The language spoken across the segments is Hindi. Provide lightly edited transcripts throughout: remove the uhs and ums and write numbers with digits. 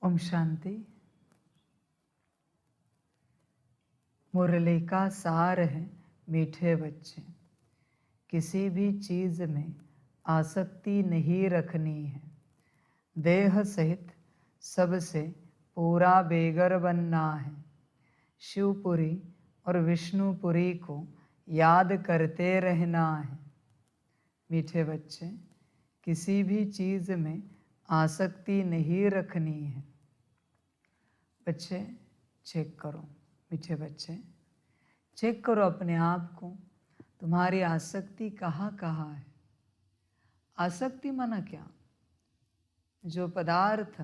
ओम शांति। मुरली का सार है मीठे बच्चे, किसी भी चीज़ में आसक्ति नहीं रखनी है। देह सहित सबसे पूरा बेगर बनना है। शिवपुरी और विष्णुपुरी को याद करते रहना है। मीठे बच्चे, किसी भी चीज़ में आसक्ति नहीं रखनी है। बच्चे चेक करो, मीठे बच्चे चेक करो अपने आप को, तुम्हारी आसक्ति कहाँ कहाँ है। आसक्ति माना क्या? जो पदार्थ,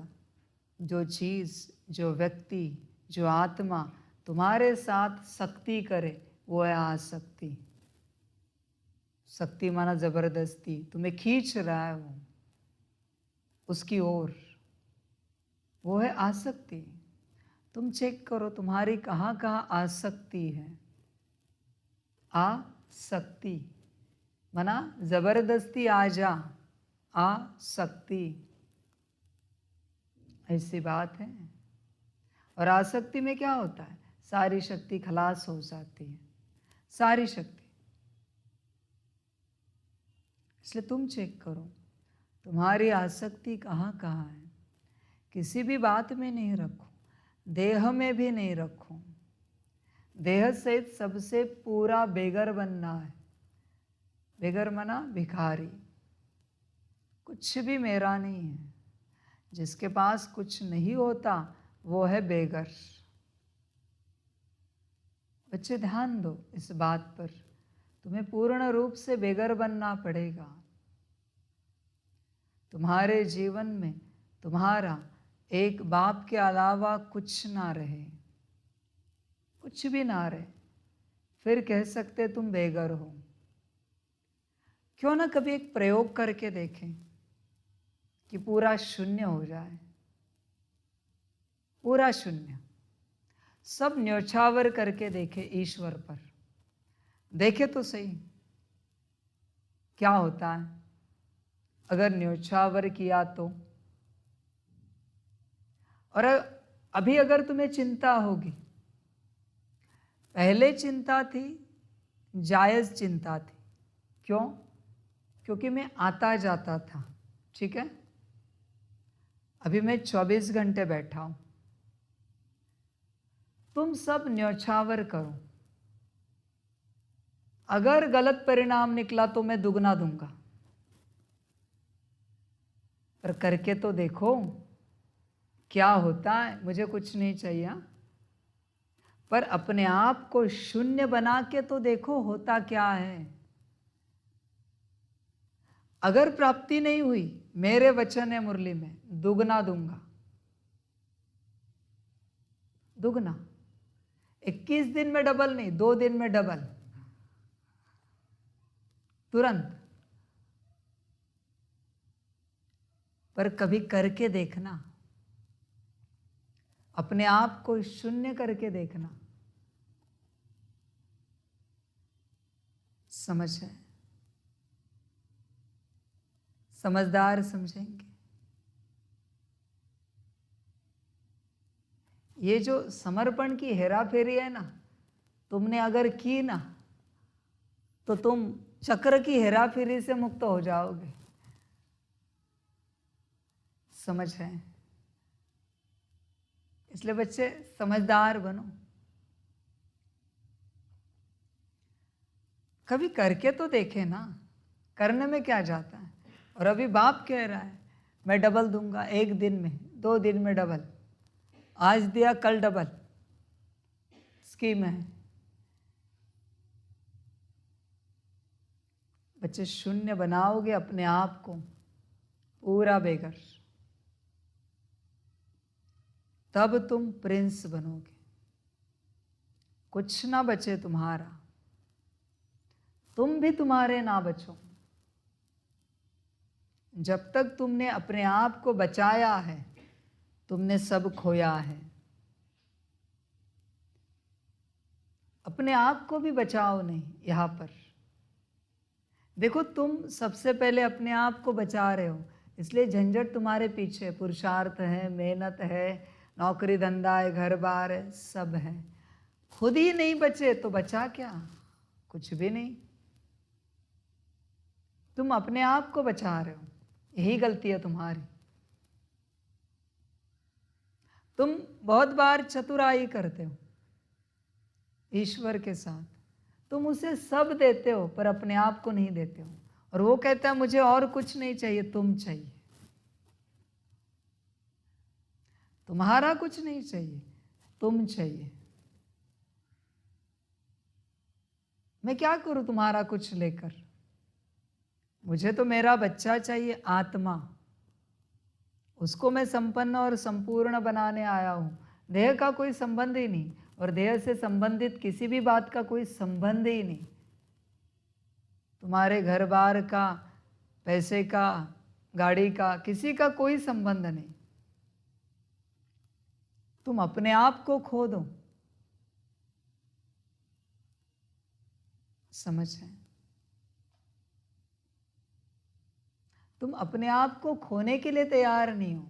जो चीज़, जो व्यक्ति, जो आत्मा तुम्हारे साथ शक्ति करे, वो है आसक्ति। शक्ति माना जबरदस्ती, तुम्हें खींच रहा है वो उसकी ओर, वो है आसक्ति। तुम चेक करो तुम्हारी कहाँ कहाँ आसक्ति है। आसक्ति माना जबरदस्ती आ जा, आसक्ति ऐसी बात है। और आसक्ति में क्या होता है? सारी शक्ति खलास हो जाती है, सारी शक्ति। इसलिए तुम चेक करो तुम्हारी आसक्ति कहाँ कहाँ है। किसी भी बात में नहीं रखो, देह में भी नहीं रखो। देह सहित सबसे पूरा बेगर बनना है। बेगर माना भिखारी, कुछ भी मेरा नहीं है। जिसके पास कुछ नहीं होता वो है बेगर। बच्चे ध्यान दो इस बात पर, तुम्हें पूर्ण रूप से बेगर बनना पड़ेगा। तुम्हारे जीवन में तुम्हारा एक बाप के अलावा कुछ ना रहे, कुछ भी ना रहे, फिर कह सकते तुम बेगर हो। क्यों ना कभी एक प्रयोग करके देखें कि पूरा शून्य हो जाए, पूरा शून्य। सब न्योछावर करके देखे ईश्वर पर, देखे तो सही क्या होता है अगर न्योछावर किया तो। और अभी अगर तुम्हें चिंता होगी, पहले चिंता थी, जायज़ चिंता थी। क्यों? क्योंकि मैं आता जाता था, ठीक है। अभी मैं 24 घंटे बैठा हूं। तुम सब न्योछावर करो, अगर गलत परिणाम निकला तो मैं दुगना दूंगा, पर करके तो देखो क्या होता है। मुझे कुछ नहीं चाहिए, पर अपने आप को शून्य बना के तो देखो होता क्या है। अगर प्राप्ति नहीं हुई, मेरे वचन है मुरली में, दुगना दूंगा, दुगना। 21 दिन में डबल नहीं, 2 दिन में डबल, तुरंत। पर कभी करके देखना, अपने आप को शून्य करके देखना। समझ है? समझदार समझेंगे। ये जो समर्पण की हेरा फेरी है ना, तुमने अगर की ना तो तुम चक्र की हेरा फेरी से मुक्त हो जाओगे। समझ है? इसलिए बच्चे समझदार बनो, कभी करके तो देखे ना, करने में क्या जाता है। और अभी बाप कह रहा है मैं डबल दूंगा, 1 दिन में, 2 दिन में डबल, आज दिया कल डबल, स्कीम है। बच्चे शून्य बनाओगे अपने आप को, पूरा बेगर, तब तुम प्रिंस बनोगे। कुछ ना बचे तुम्हारा, तुम भी तुम्हारे ना बचो। जब तक तुमने अपने आप को बचाया है, तुमने सब खोया है। अपने आप को भी बचाओ नहीं। यहां पर देखो, तुम सबसे पहले अपने आप को बचा रहे हो, इसलिए झंझट तुम्हारे पीछे, पुरुषार्थ है, मेहनत है, नौकरी धंधा है, घर बार है, सब है। खुद ही नहीं बचे तो बचा क्या? कुछ भी नहीं। तुम अपने आप को बचा रहे हो, यही गलती है तुम्हारी। तुम बहुत बार चतुराई करते हो ईश्वर के साथ, तुम उसे सब देते हो पर अपने आप को नहीं देते हो। और वो कहता है मुझे और कुछ नहीं चाहिए, तुम चाहिए। तुम्हारा कुछ नहीं चाहिए, तुम चाहिए। मैं क्या करूं तुम्हारा कुछ लेकर? मुझे तो मेरा बच्चा चाहिए, आत्मा, उसको मैं संपन्न और संपूर्ण बनाने आया हूं। देह का कोई संबंध ही नहीं, और देह से संबंधित किसी भी बात का कोई संबंध ही नहीं। तुम्हारे घर बार का, पैसे का, गाड़ी का, किसी का कोई संबंध नहीं। तुम अपने आप को खो दो। समझ है? तुम अपने आप को खोने के लिए तैयार नहीं हो,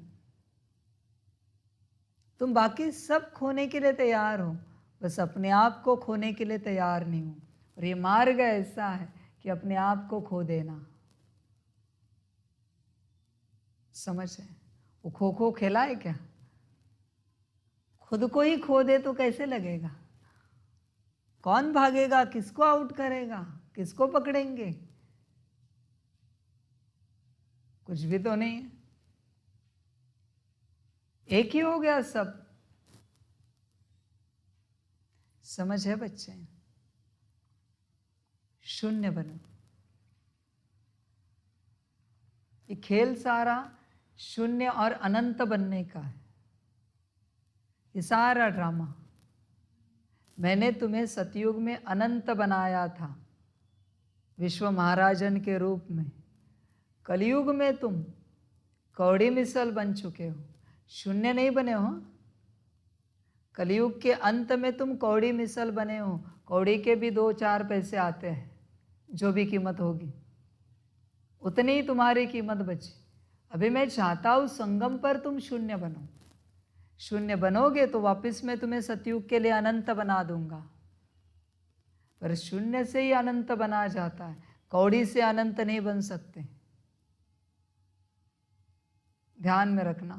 तुम बाकी सब खोने के लिए तैयार हो, बस अपने आप को खोने के लिए तैयार नहीं हो। और ये मार्ग ऐसा है कि अपने आप को खो देना। समझ है? वो खो खो खेला है क्या? खुद को ही खो दे तो कैसे लगेगा? कौन भागेगा? किसको आउट करेगा? किसको पकड़ेंगे? कुछ भी तो नहीं है, एक ही हो गया सब। समझ है बच्चे? शून्य बनो। ये खेल सारा शून्य और अनंत बनने का है। ये सारा ड्रामा, मैंने तुम्हें सतयुग में अनंत बनाया था विश्व महाराजन के रूप में। कलयुग में तुम कौड़ी मिसल बन चुके हो, शून्य नहीं बने हो। कलयुग के अंत में तुम कौड़ी मिसल बने हो। कौड़ी के भी 2-4 पैसे आते हैं, जो भी कीमत होगी उतनी ही तुम्हारी कीमत बची। अभी मैं चाहता हूँ संगम पर तुम शून्य बनो। शून्य बनोगे तो वापस मैं तुम्हें सतयुग के लिए अनंत बना दूंगा। पर शून्य से ही अनंत बना जाता है, कौड़ी से अनंत नहीं बन सकते। ध्यान में रखना,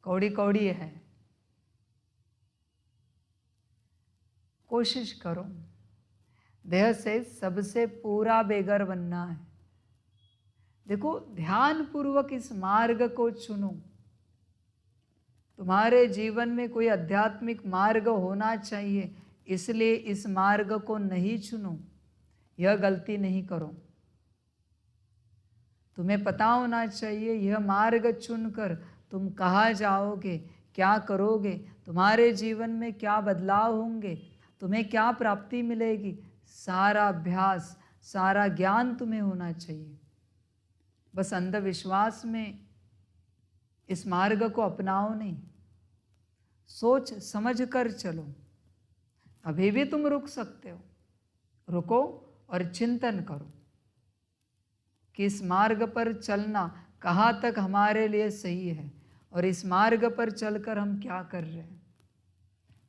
कौड़ी कौड़ी है। कोशिश करो देह से सबसे पूरा बेगर बनना है। देखो, ध्यान पूर्वक इस मार्ग को चुनो। तुम्हारे जीवन में कोई आध्यात्मिक मार्ग होना चाहिए, इसलिए इस मार्ग को नहीं चुनो। यह गलती नहीं करो। तुम्हें पता होना चाहिए यह मार्ग चुनकर तुम कहाँ जाओगे, क्या करोगे, तुम्हारे जीवन में क्या बदलाव होंगे, तुम्हें क्या प्राप्ति मिलेगी। सारा अभ्यास, सारा ज्ञान तुम्हें होना चाहिए। बस अंधविश्वास में इस मार्ग को अपनाओ नहीं, सोच समझ कर चलो। अभी भी तुम रुक सकते हो, रुको और चिंतन करो कि इस मार्ग पर चलना कहाँ तक हमारे लिए सही है, और इस मार्ग पर चलकर हम क्या कर रहे हैं,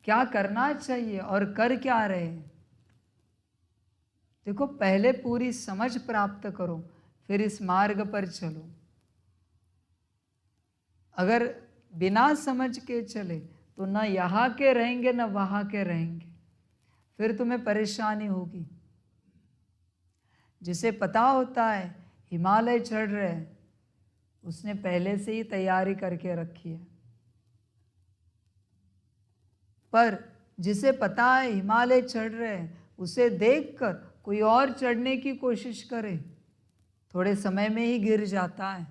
क्या करना चाहिए और कर क्या रहे हैं। देखो, पहले पूरी समझ प्राप्त करो, फिर इस मार्ग पर चलो। अगर बिना समझ के चले तो न यहाँ के रहेंगे न वहाँ के रहेंगे, फिर तुम्हें परेशानी होगी। जिसे पता होता है हिमालय चढ़ रहे हैं, उसने पहले से ही तैयारी करके रखी है। पर जिसे पता है हिमालय चढ़ रहे हैं, उसे देखकर कोई और चढ़ने की कोशिश करे, थोड़े समय में ही गिर जाता है,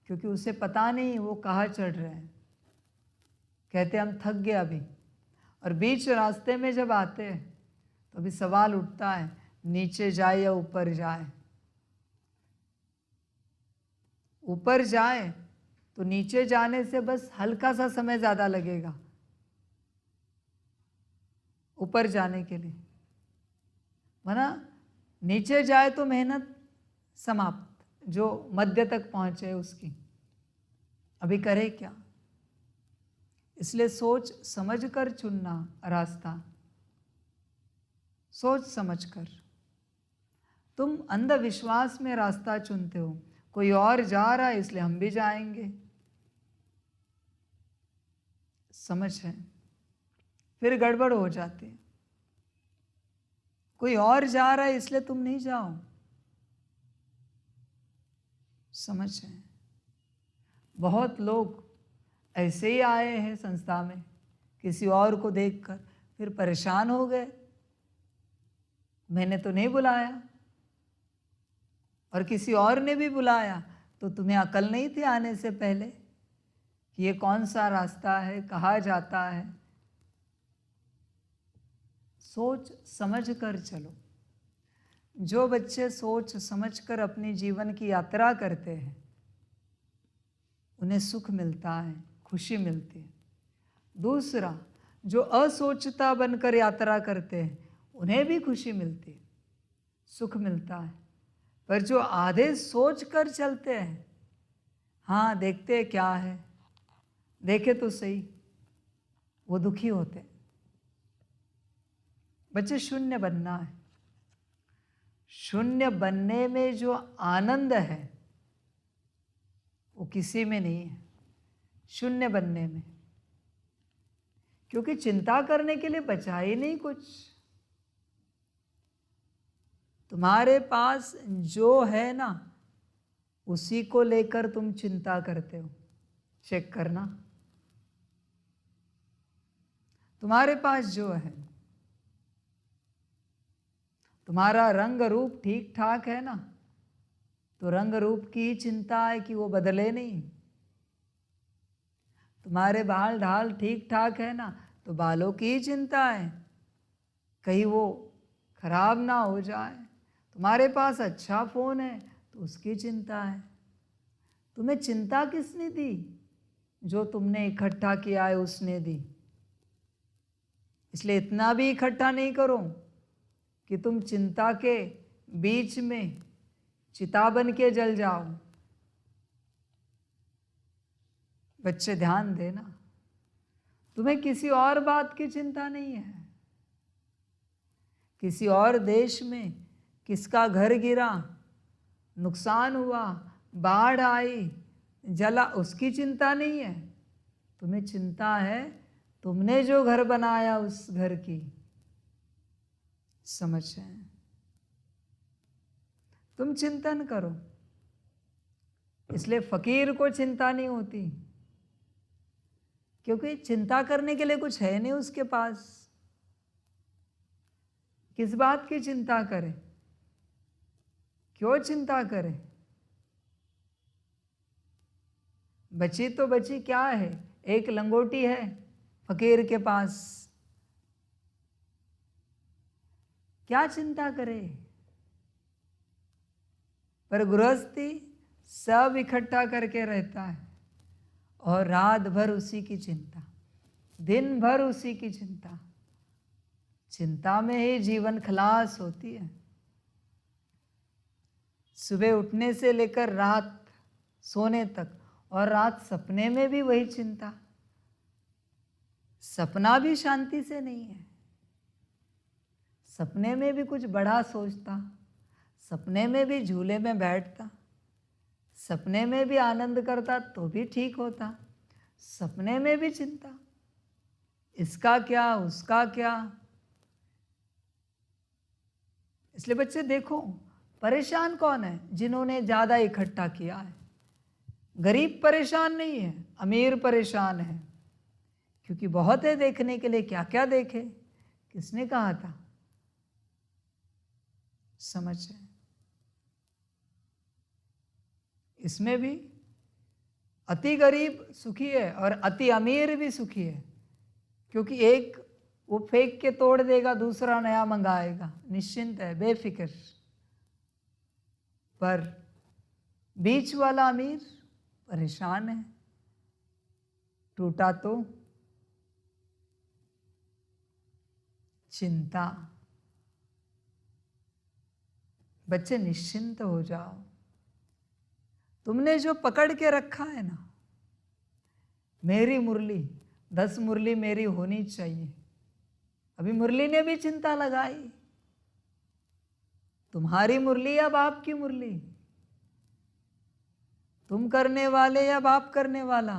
क्योंकि उसे पता नहीं वो कहाँ चढ़ रहे हैं। कहते हम थक गए अभी, और बीच रास्ते में जब आते हैं तो अभी सवाल उठता है नीचे जाए या ऊपर जाए। ऊपर जाए तो नीचे जाने से बस हल्का सा समय ज़्यादा लगेगा ऊपर जाने के लिए, वरना नीचे जाए तो मेहनत समाप्त, जो मध्य तक पहुंचे उसकी। अभी करे क्या? इसलिए सोच समझ कर चुनना रास्ता, सोच समझ कर। तुम अंधविश्वास में रास्ता चुनते हो, कोई और जा रहा है इसलिए हम भी जाएंगे, समझ है? फिर गड़बड़ हो जाती है। कोई और जा रहा है इसलिए तुम नहीं जाओ, समझ है? बहुत लोग ऐसे ही आए हैं संस्था में, किसी और को देखकर फिर परेशान हो गए, मैंने तो नहीं बुलाया, और किसी और ने भी बुलाया, तो तुम्हें अकल नहीं थी आने से पहले कि ये कौन सा रास्ता है, कहाँ जाता है? सोच समझ कर चलो। जो बच्चे सोच समझ कर अपनी जीवन की यात्रा करते हैं उन्हें सुख मिलता है, खुशी मिलती है। दूसरा, जो असोचता बनकर यात्रा करते हैं उन्हें भी खुशी मिलती है, सुख मिलता है। पर जो आधे सोच कर चलते हैं, हाँ देखते हैं क्या है, देखे तो सही, वो दुखी होते हैं। बच्चे शून्य बनना है। शून्य बनने में जो आनंद है वो किसी में नहीं है, शून्य बनने में, क्योंकि चिंता करने के लिए बचा ही नहीं कुछ। तुम्हारे पास जो है ना उसी को लेकर तुम चिंता करते हो। चेक करना, तुम्हारे पास जो है, तुम्हारा रंग रूप ठीक ठाक है ना, तो रंग रूप की ही चिंता है कि वो बदले नहीं। तुम्हारे बाल ढाल ठीक ठाक है ना, तो बालों की ही चिंता है, कहीं वो खराब ना हो जाए। तुम्हारे पास अच्छा फोन है तो उसकी चिंता है। तुम्हें चिंता किसने दी? जो तुमने इकट्ठा किया है उसने दी। इसलिए इतना भी इकट्ठा नहीं करो कि तुम चिंता के बीच में चिता बन के जल जाओ। बच्चे ध्यान देना, तुम्हें किसी और बात की चिंता नहीं है। किसी और देश में किसका घर गिरा, नुकसान हुआ, बाढ़ आई, जला, उसकी चिंता नहीं है। तुम्हें चिंता है तुमने जो घर बनाया उस घर की, समझ है? तुम चिंतन करो। इसलिए फकीर को चिंता नहीं होती, क्योंकि चिंता करने के लिए कुछ है नहीं उसके पास। किस बात की चिंता करे? क्यों चिंता करे? बची तो बची क्या है, एक लंगोटी है फकीर के पास, क्या चिंता करे? पर गृहस्थी सब इकट्ठा करके रहता है और रात भर उसी की चिंता, दिन भर उसी की चिंता। चिंता में ही जीवन खलास होती है। सुबह उठने से लेकर रात सोने तक, और रात सपने में भी वही चिंता। सपना भी शांति से नहीं है। सपने में भी कुछ बड़ा सोचता, सपने में भी झूले में बैठता, सपने में भी आनंद करता तो भी ठीक होता, सपने में भी चिंता, इसका क्या उसका क्या। इसलिए बच्चे देखो, परेशान कौन है? जिन्होंने ज़्यादा इकट्ठा किया है। गरीब परेशान नहीं है, अमीर परेशान है, क्योंकि बहुत है देखने के लिए, क्या क्या देखे। किसने कहा था? समझ है? इसमें भी अति गरीब सुखी है और अति अमीर भी सुखी है, क्योंकि एक वो फेंक के तोड़ देगा, दूसरा नया मंगाएगा, निश्चिंत है, बेफिक्र। पर बीच वाला अमीर परेशान है, टूटा तो चिंता। बच्चे निश्चिंत हो जाओ। तुमने जो पकड़ के रखा है ना, मेरी मुरली, 10 मुरली मेरी होनी चाहिए। अभी मुरली ने भी चिंता लगाई, तुम्हारी मुरली या बाप की मुरली, तुम करने वाले या बाप करने वाला।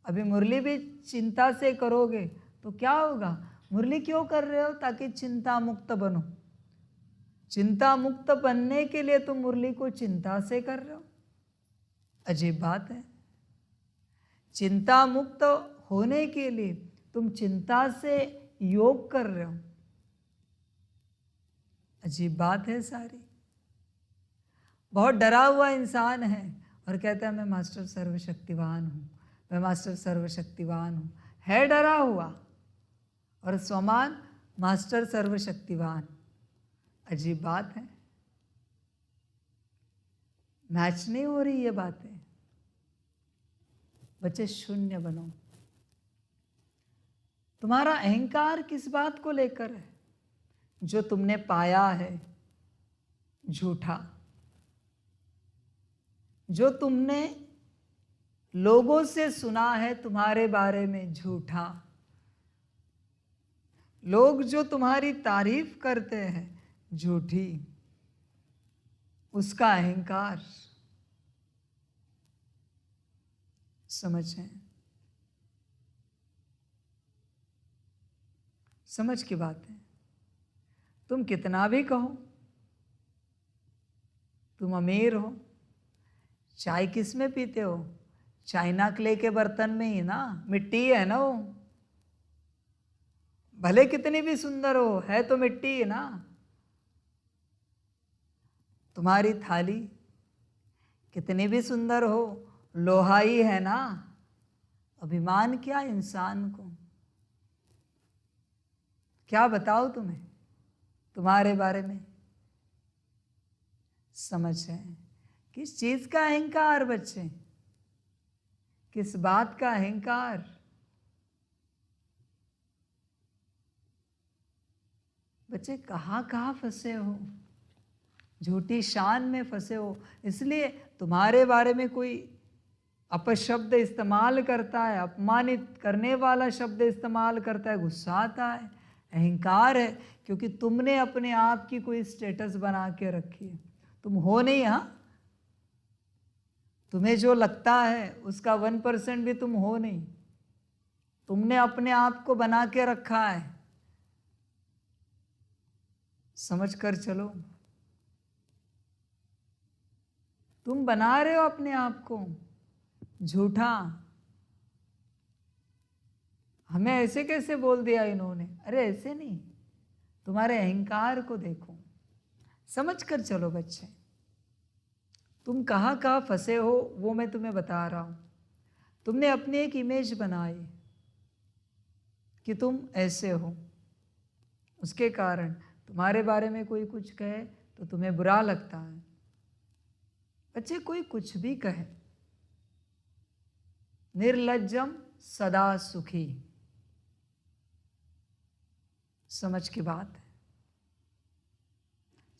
अभी मुरली भी चिंता से करोगे तो क्या होगा? मुरली क्यों कर रहे हो? ताकि चिंता मुक्त बनो। चिंता मुक्त बनने के लिए तुम मुरली को चिंता से कर रहे हो। अजीब बात है। चिंता मुक्त होने के लिए तुम चिंता से योग कर रहे हो। अजीब बात है सारी। बहुत डरा हुआ इंसान है और कहता है मैं मास्टर सर्वशक्तिवान हूँ, मैं मास्टर सर्वशक्तिवान हूँ। है डरा हुआ और स्वमान मास्टर सर्वशक्तिवान। अजीब बात है। मैच नहीं हो रही ये बातें। बच्चे शून्य बनो। तुम्हारा अहंकार किस बात को लेकर है? जो तुमने पाया है झूठा, जो तुमने लोगों से सुना है तुम्हारे बारे में झूठा, लोग जो तुम्हारी तारीफ करते हैं झूठी, उसका अहंकार। समझें? समझ की बात है। तुम कितना भी कहो तुम अमीर हो, चाय किस में पीते हो? चाइना क्ले के बर्तन में ही ना, मिट्टी है ना वो। भले कितनी भी सुंदर हो, है तो मिट्टी है ना। तुम्हारी थाली कितनी भी सुंदर हो, लोहा ही है ना। अभिमान क्या इंसान को? क्या बताओ तुम्हें तुम्हारे बारे में? समझ है? किस चीज का अहंकार बच्चे? किस बात का अहंकार? बच्चे कहाँ कहाँ फंसे हो? झूठी शान में फंसे हो। इसलिए तुम्हारे बारे में कोई अपशब्द इस्तेमाल करता है, अपमानित करने वाला शब्द इस्तेमाल करता है, गुस्सा आता है। अहंकार है, क्योंकि तुमने अपने आप की कोई स्टेटस बना के रखी है। तुम हो नहीं। हाँ, तुम्हें जो लगता है उसका 1% भी तुम हो नहीं। तुमने अपने आप को बना के रखा है। समझ कर चलो। तुम बना रहे हो अपने आप को झूठा। हमें ऐसे कैसे बोल दिया इन्होंने? अरे ऐसे नहीं, तुम्हारे अहंकार को देखो। समझ कर चलो बच्चे। तुम कहाँ कहाँ फंसे हो वो मैं तुम्हें बता रहा हूँ। तुमने अपनी एक इमेज बनाई कि तुम ऐसे हो, उसके कारण तुम्हारे बारे में कोई कुछ कहे तो तुम्हें बुरा लगता है। बच्चे कोई कुछ भी कहे, निर्लज्जम सदा सुखी। समझ की बात है।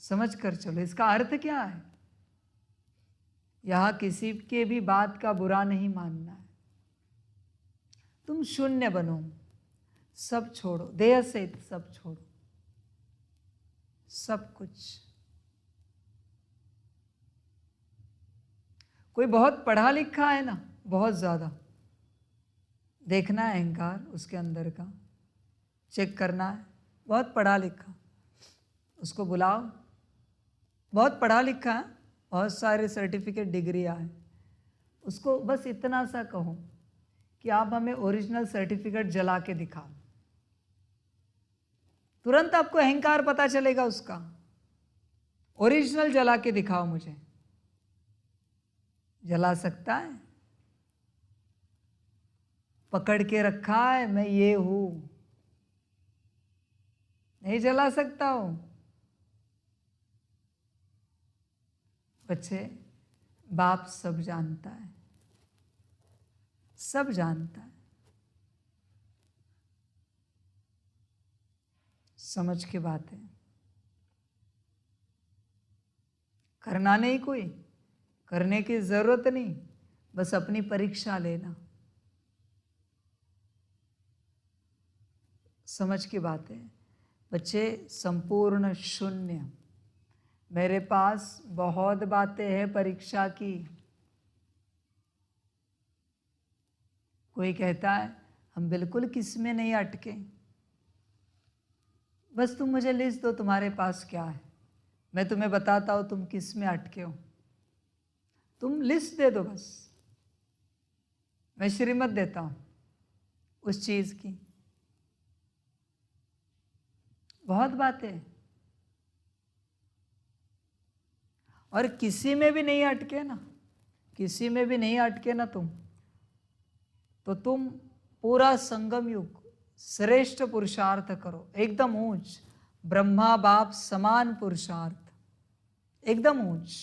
समझ कर चलो। इसका अर्थ क्या है? यहां किसी के भी बात का बुरा नहीं मानना है। तुम शून्य बनो, सब छोड़ो, देह से सब छोड़ो, सब कुछ। कोई बहुत पढ़ा लिखा है ना, बहुत ज्यादा, देखना है अहंकार उसके अंदर का, चेक करना है। बहुत पढ़ा लिखा, उसको बुलाओ। बहुत पढ़ा लिखा है, बहुत सारे सर्टिफिकेट डिग्रियां हैं, उसको बस इतना सा कहो कि आप हमें ओरिजिनल सर्टिफिकेट जला के दिखाओ। तुरंत आपको अहंकार पता चलेगा उसका। ओरिजिनल जला के दिखाओ मुझे। जला सकता है? पकड़ के रखा है मैं ये हूं, नहीं जला सकता हूं। बच्चे, बाप सब जानता है, सब जानता है। समझ की बात है। करना नहीं, कोई करने की जरूरत नहीं, बस अपनी परीक्षा लेना। समझ की बात है बच्चे, संपूर्ण शून्य। मेरे पास बहुत बातें हैं परीक्षा की। कोई कहता है हम बिल्कुल किस में नहीं अटके, बस तुम मुझे लिस्ट दो तुम्हारे पास क्या है, मैं तुम्हें बताता हूं तुम किस में अटके हो। तुम लिस्ट दे दो बस, मैं श्रीमत देता हूं उस चीज की। बहुत बातें, और किसी में भी नहीं अटके ना, किसी में भी नहीं अटके ना तुम, तो तुम पूरा संगम युग श्रेष्ठ पुरुषार्थ करो, एकदम ऊंच, ब्रह्मा बाप समान पुरुषार्थ, एकदम ऊंच।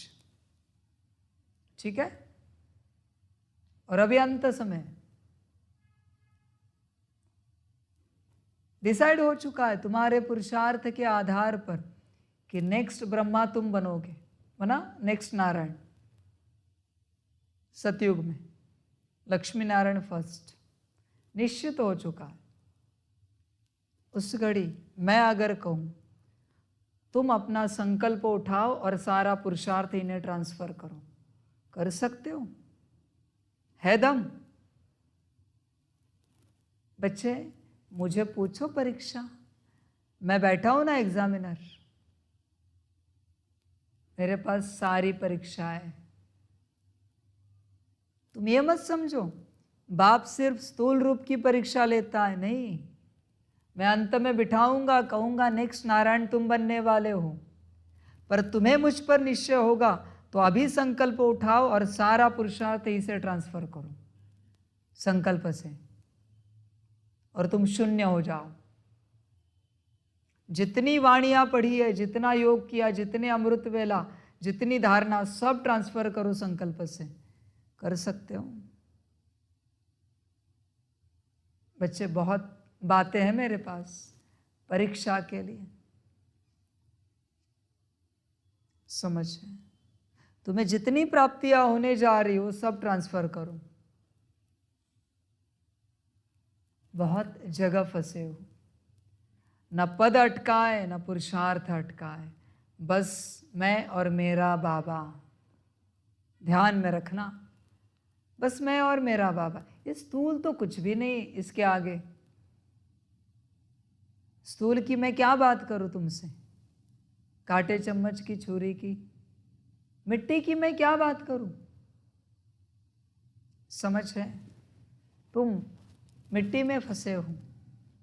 ठीक है। और अभी अंत समय डिसाइड हो चुका है तुम्हारे पुरुषार्थ के आधार पर कि नेक्स्ट ब्रह्मा तुम बनोगे, बना नेक्स्ट नारायण सतयुग में, लक्ष्मी नारायण फर्स्ट, निश्चित हो चुका है। उस घड़ी मैं अगर कहूं तुम अपना संकल्प उठाओ और सारा पुरुषार्थ इन्हें ट्रांसफर करो, कर सकते हो? है दम? बच्चे मुझे पूछो परीक्षा, मैं बैठा हूं ना एग्जामिनर, मेरे पास सारी परीक्षाएं। तुम ये मत समझो बाप सिर्फ स्थूल रूप की परीक्षा लेता है, नहीं। मैं अंत में बिठाऊंगा, कहूंगा नेक्स्ट नारायण तुम बनने वाले हो, पर तुम्हें मुझ पर निश्चय होगा तो अभी संकल्प उठाओ और सारा पुरुषार्थ इसे ट्रांसफर करो संकल्प से, और तुम शून्य हो जाओ। जितनी वाणियां पढ़ी है, जितना योग किया, जितने अमृत वेला, जितनी धारणा, सब ट्रांसफर करो संकल्प से। कर सकते हो बच्चे? बहुत बातें हैं मेरे पास परीक्षा के लिए, समझ है? तुम्हें जितनी प्राप्तियां होने जा रही हो सब ट्रांसफर करो। बहुत जगह फंसे हो, न पद अटकाए न पुरुषार्थ अटकाए, बस मैं और मेरा बाबा। ध्यान में रखना, बस मैं और मेरा बाबा। ये स्थूल तो कुछ भी नहीं इसके आगे। स्थूल की मैं क्या बात करूं तुमसे, कांटे चम्मच की, छुरी की, मिट्टी की मैं क्या बात करूं? समझ है? तुम मिट्टी में फंसे हो,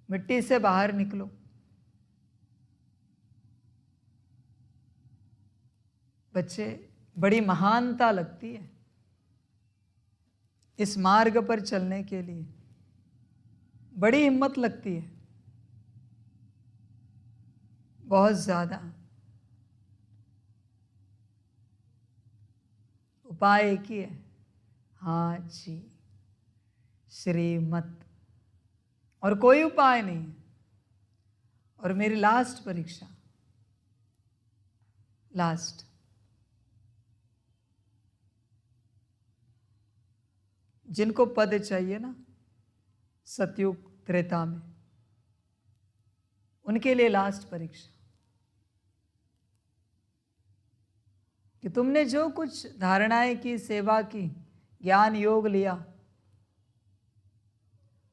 मिट्टी से बाहर निकलो। बच्चे बड़ी महानता लगती है इस मार्ग पर चलने के लिए, बड़ी हिम्मत लगती है, बहुत ज्यादा। उपाय एक ही है, हाँ जी, श्रीमत, और कोई उपाय नहीं है। और मेरी लास्ट परीक्षा, लास्ट, जिनको पद चाहिए ना सतयुग त्रेता में, उनके लिए लास्ट परीक्षा, कि तुमने जो कुछ धारणाएं की, सेवा की, ज्ञान योग लिया,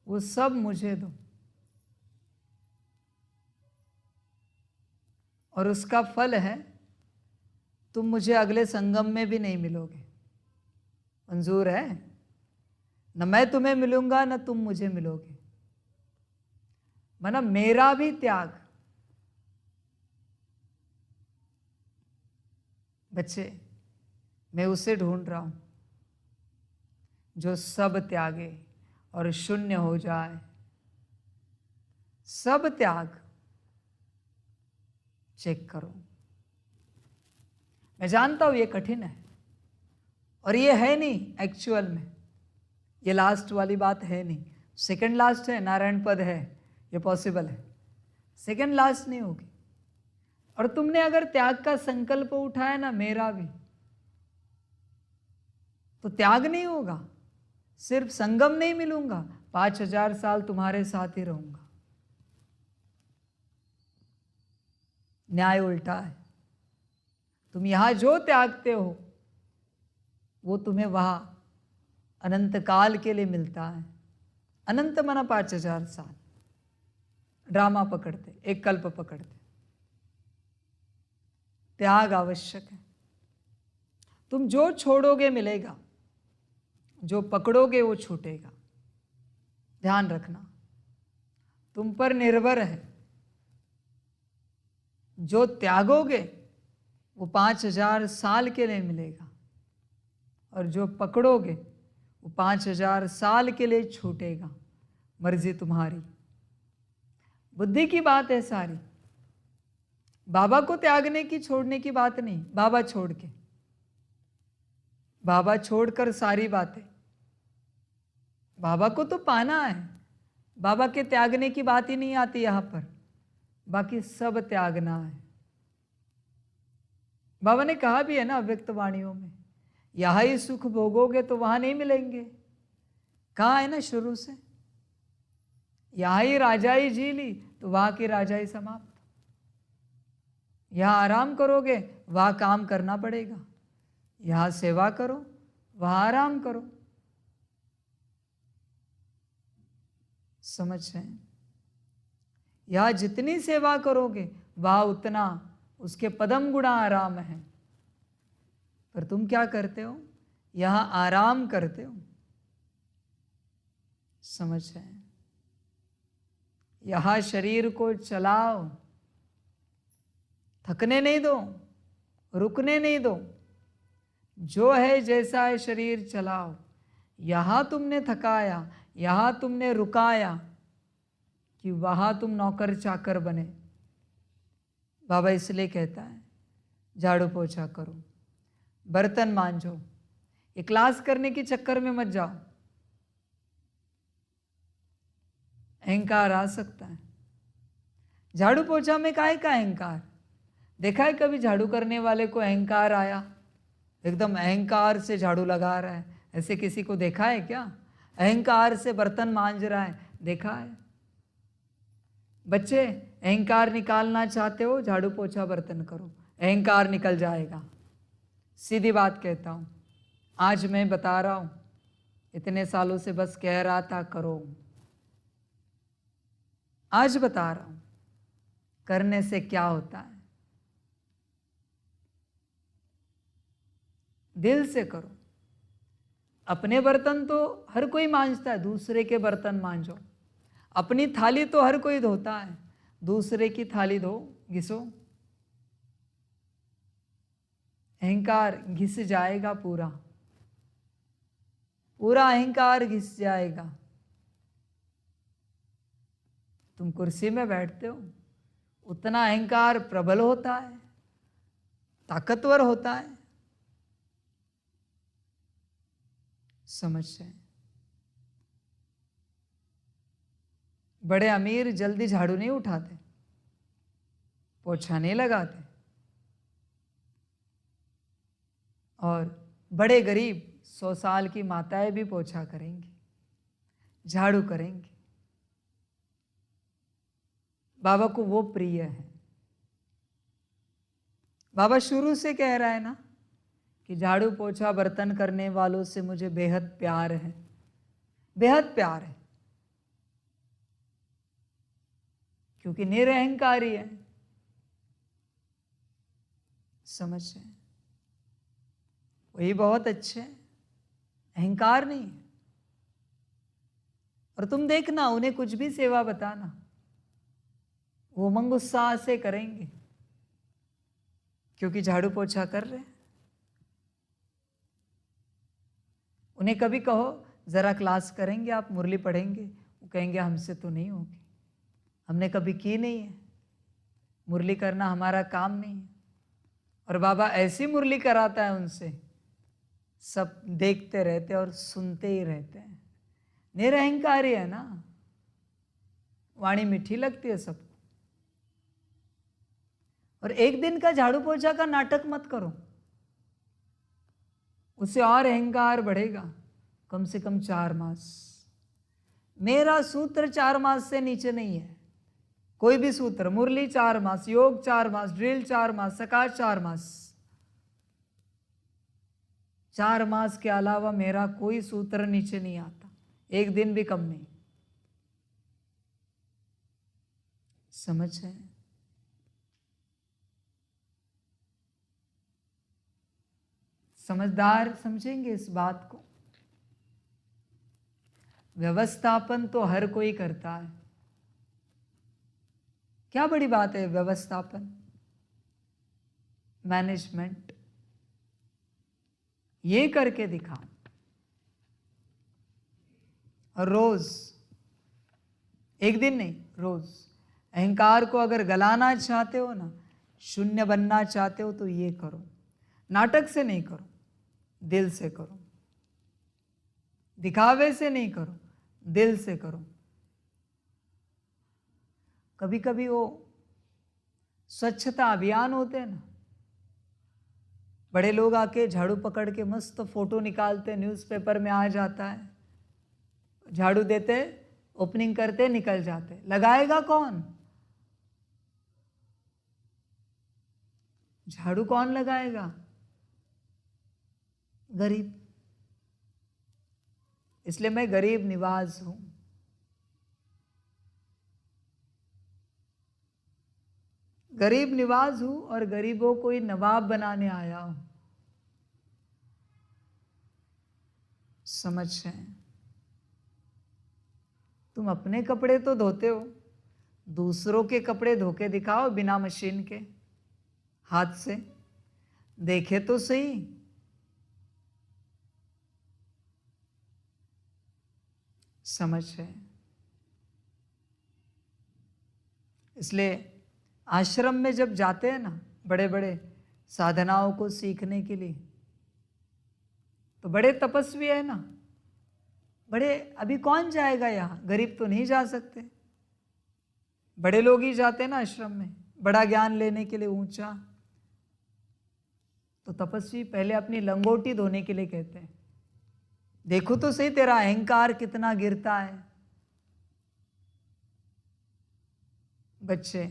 वो सब मुझे दो, और उसका फल है तुम मुझे अगले संगम में भी नहीं मिलोगे। मंजूर है? न मैं तुम्हें मिलूंगा न तुम मुझे मिलोगे। मतलब मेरा भी त्याग। बच्चे मैं उसे ढूंढ रहा हूं जो सब त्यागे और शून्य हो जाए। सब त्याग। चेक करो, मैं जानता हूं ये कठिन है, और ये है नहीं एक्चुअल में, ये लास्ट वाली बात है नहीं। सेकंड लास्ट है, नारायण पद है, ये पॉसिबल है। सेकंड लास्ट नहीं होगी, और तुमने अगर त्याग का संकल्प उठाया ना, मेरा भी, तो त्याग नहीं होगा। सिर्फ संगम नहीं मिलूंगा, 5000 साल तुम्हारे साथ ही रहूंगा। न्याय उल्टा है। तुम यहां जो त्यागते हो वो तुम्हें वहां अनंत काल के लिए मिलता है। अनंत मना 5000 साल। ड्रामा पकड़ते, एक कल्प पकड़ते। त्याग आवश्यक है। तुम जो छोड़ोगे मिलेगा, जो पकड़ोगे वो छूटेगा। ध्यान रखना, तुम पर निर्भर है। जो त्यागोगे वो 5000 साल के लिए मिलेगा, और जो पकड़ोगे वो 5000 साल के लिए छूटेगा। मर्जी तुम्हारी। बुद्धि की बात है सारी। बाबा को त्यागने की, छोड़ने की बात नहीं। बाबा छोड़ के, बाबा छोड़कर सारी बातें। बाबा को तो पाना है। बाबा के त्यागने की बात ही नहीं आती यहां पर। बाकी सब त्यागना है। बाबा ने कहा भी है ना अव्यक्त वाणियों में, यहां ही सुख भोगोगे तो वहां नहीं मिलेंगे। कहा है ना शुरू से, यहां ही राजाई जी ली तो वहां की राजाई समाप्त। यहां आराम करोगे वहां काम करना पड़ेगा। यहां सेवा करो वहां आराम करो। समझ रहे हैं? यहां जितनी सेवा करोगे वहां उतना उसके पदम गुणा आराम है। पर तुम क्या करते हो? यहां आराम करते हो। समझ रहे हैं? यहां शरीर को चलाओ, थकने नहीं दो, रुकने नहीं दो। जो है जैसा है शरीर चलाओ। यहां तुमने थकाया, यहां तुमने रुकाया कि वहां तुम नौकर चाकर बने। बाबा इसलिए कहता है झाड़ू पोछा करो, बर्तन मांजो। ये क्लास करने के चक्कर में मत जाओ। अहंकार आ सकता है। झाड़ू पोछा में काहे का अहंकार? देखा है कभी झाड़ू करने वाले को अहंकार आया? एकदम अहंकार से झाड़ू लगा रहा है, ऐसे किसी को देखा है क्या? अहंकार से बर्तन मांज रहा है, देखा है? बच्चे, अहंकार निकालना चाहते हो, झाड़ू पोछा बर्तन करो, अहंकार निकल जाएगा। सीधी बात कहता हूं, आज मैं बता रहा हूं, इतने सालों से बस कह रहा था करो, आज बता रहा हूं करने से क्या होता है। दिल से करो। अपने बर्तन तो हर कोई मांजता है, दूसरे के बर्तन मांजो। अपनी थाली तो हर कोई धोता है, दूसरे की थाली धो, घिसो। अहंकार घिस जाएगा, पूरा पूरा अहंकार घिस जाएगा। तुम कुर्सी में बैठते हो, उतना अहंकार प्रबल होता है, ताकतवर होता है। समझ रहे? बड़े अमीर जल्दी झाड़ू नहीं उठाते, पोछा नहीं लगाते, और बड़े गरीब 100 साल की माताएं भी पोछा करेंगी, झाड़ू करेंगी। बाबा को वो प्रिय है। बाबा शुरू से कह रहा है ना कि झाड़ू पोछा बर्तन करने वालों से मुझे बेहद प्यार है, बेहद प्यार है, क्योंकि निरअहंकारी है। समझ रहे? वही बहुत अच्छे हैं, अहंकार नहीं है। और तुम देखना, उन्हें कुछ भी सेवा बताना, वो उमंग उत्साह से करेंगे, क्योंकि झाड़ू पोछा कर रहे हैं। उन्हें कभी कहो जरा क्लास करेंगे आप, मुरली पढ़ेंगे, वो कहेंगे हमसे तो नहीं होगी, हमने कभी की नहीं है, मुरली करना हमारा काम नहीं है। और बाबा ऐसी मुरली कराता है उनसे, सब देखते रहते और सुनते ही रहते हैं। निरअहंकारी है ना, वाणी मीठी लगती है सबको। और एक दिन का झाड़ू पोछा का नाटक मत करो, उससे और अहंकार बढ़ेगा। कम से कम 4 मास। मेरा सूत्र 4 मास से नीचे नहीं है। कोई भी सूत्र, मुरली 4 मास, योग 4 मास, ड्रिल 4 मास, सकाश 4 मास। 4 मास के अलावा मेरा कोई सूत्र नीचे नहीं आता, एक दिन भी कम नहीं। समझ है? समझदार समझेंगे इस बात को। व्यवस्थापन तो हर कोई करता है, क्या बड़ी बात है व्यवस्थापन, मैनेजमेंट, ये करके दिखाओ। और रोज, एक दिन नहीं, रोज अहंकार को अगर गलाना चाहते हो ना, शून्य बनना चाहते हो तो ये करो। नाटक से नहीं करो, दिल से करो। दिखावे से नहीं करो, दिल से करो। कभी कभी वो स्वच्छता अभियान होते हैं ना, बड़े लोग आके झाड़ू पकड़ के मस्त फोटो निकालते, न्यूज़पेपर में आ जाता है, झाड़ू देते, ओपनिंग करते, निकल जाते। लगाएगा कौन? झाड़ू कौन लगाएगा? गरीब। इसलिए मैं गरीब निवाज हूं। गरीब निवाज हूं और गरीबों को ही नवाब बनाने आया हूं। समझ रहे हैं? तुम अपने कपड़े तो धोते हो, दूसरों के कपड़े धो के दिखाओ बिना मशीन के, हाथ से, देखे तो सही। समझ रहे हैं? इसलिए आश्रम में जब जाते हैं ना बड़े बड़े साधनाओं को सीखने के लिए, तो बड़े तपस्वी है ना, बड़े, अभी कौन जाएगा यहाँ, गरीब तो नहीं जा सकते, बड़े लोग ही जाते हैं ना आश्रम में बड़ा ज्ञान लेने के लिए, ऊंचा। तो तपस्वी पहले अपनी लंगोटी धोने के लिए कहते हैं, देखो तो सही तेरा अहंकार कितना गिरता है। बच्चे,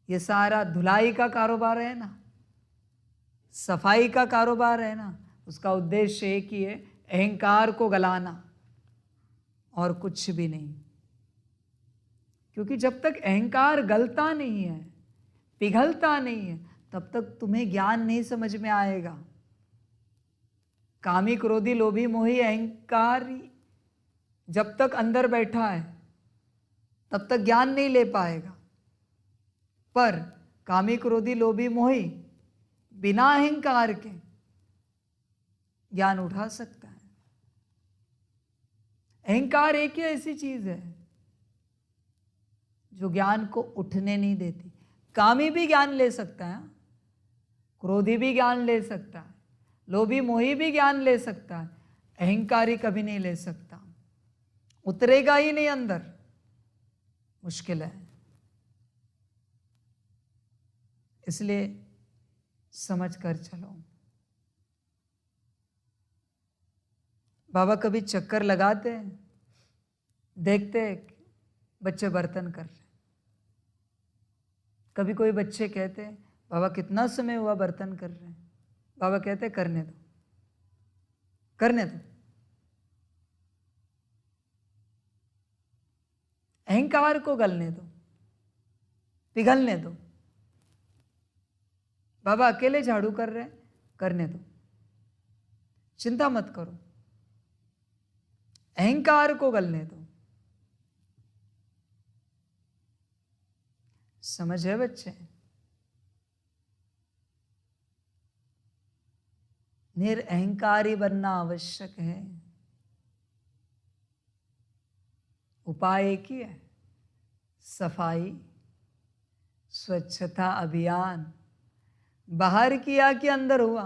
ये सारा धुलाई का कारोबार है ना, सफाई का कारोबार है ना, उसका उद्देश्य एक ही है, अहंकार को गलाना, और कुछ भी नहीं। क्योंकि जब तक अहंकार गलता नहीं है, पिघलता नहीं है, तब तक तुम्हें ज्ञान नहीं समझ में आएगा। कामी क्रोधी लोभी मोही अहंकारी जब तक अंदर बैठा है तब तक ज्ञान नहीं ले पाएगा। पर कामी क्रोधी लोभी मोही बिना अहंकार के ज्ञान उठा सकता है। अहंकार एक ही ऐसी चीज है जो ज्ञान को उठने नहीं देती। कामी भी ज्ञान ले सकता है, क्रोधी भी ज्ञान ले सकता है, लोभी मोही भी ज्ञान ले सकता है, अहंकारी कभी नहीं ले सकता, उतरेगा ही नहीं अंदर, मुश्किल है। इसलिए समझ कर चलो। बाबा कभी चक्कर लगाते हैं, देखते हैं बच्चे बर्तन कर रहे, कभी कोई बच्चे कहते हैं बाबा कितना समय हुआ बर्तन कर रहे हैं, बाबा कहते हैं करने दो, करने दो। अहंकार को गलने दो, पिघलने दो। बाबा अकेले झाड़ू कर रहे हैं, करने दो, चिंता मत करो, अहंकार को गलने दो। समझ है बच्चे? निरअहंकारी बनना आवश्यक है। उपाय एक ही है, सफाई, स्वच्छता अभियान। बाहर किया कि अंदर हुआ?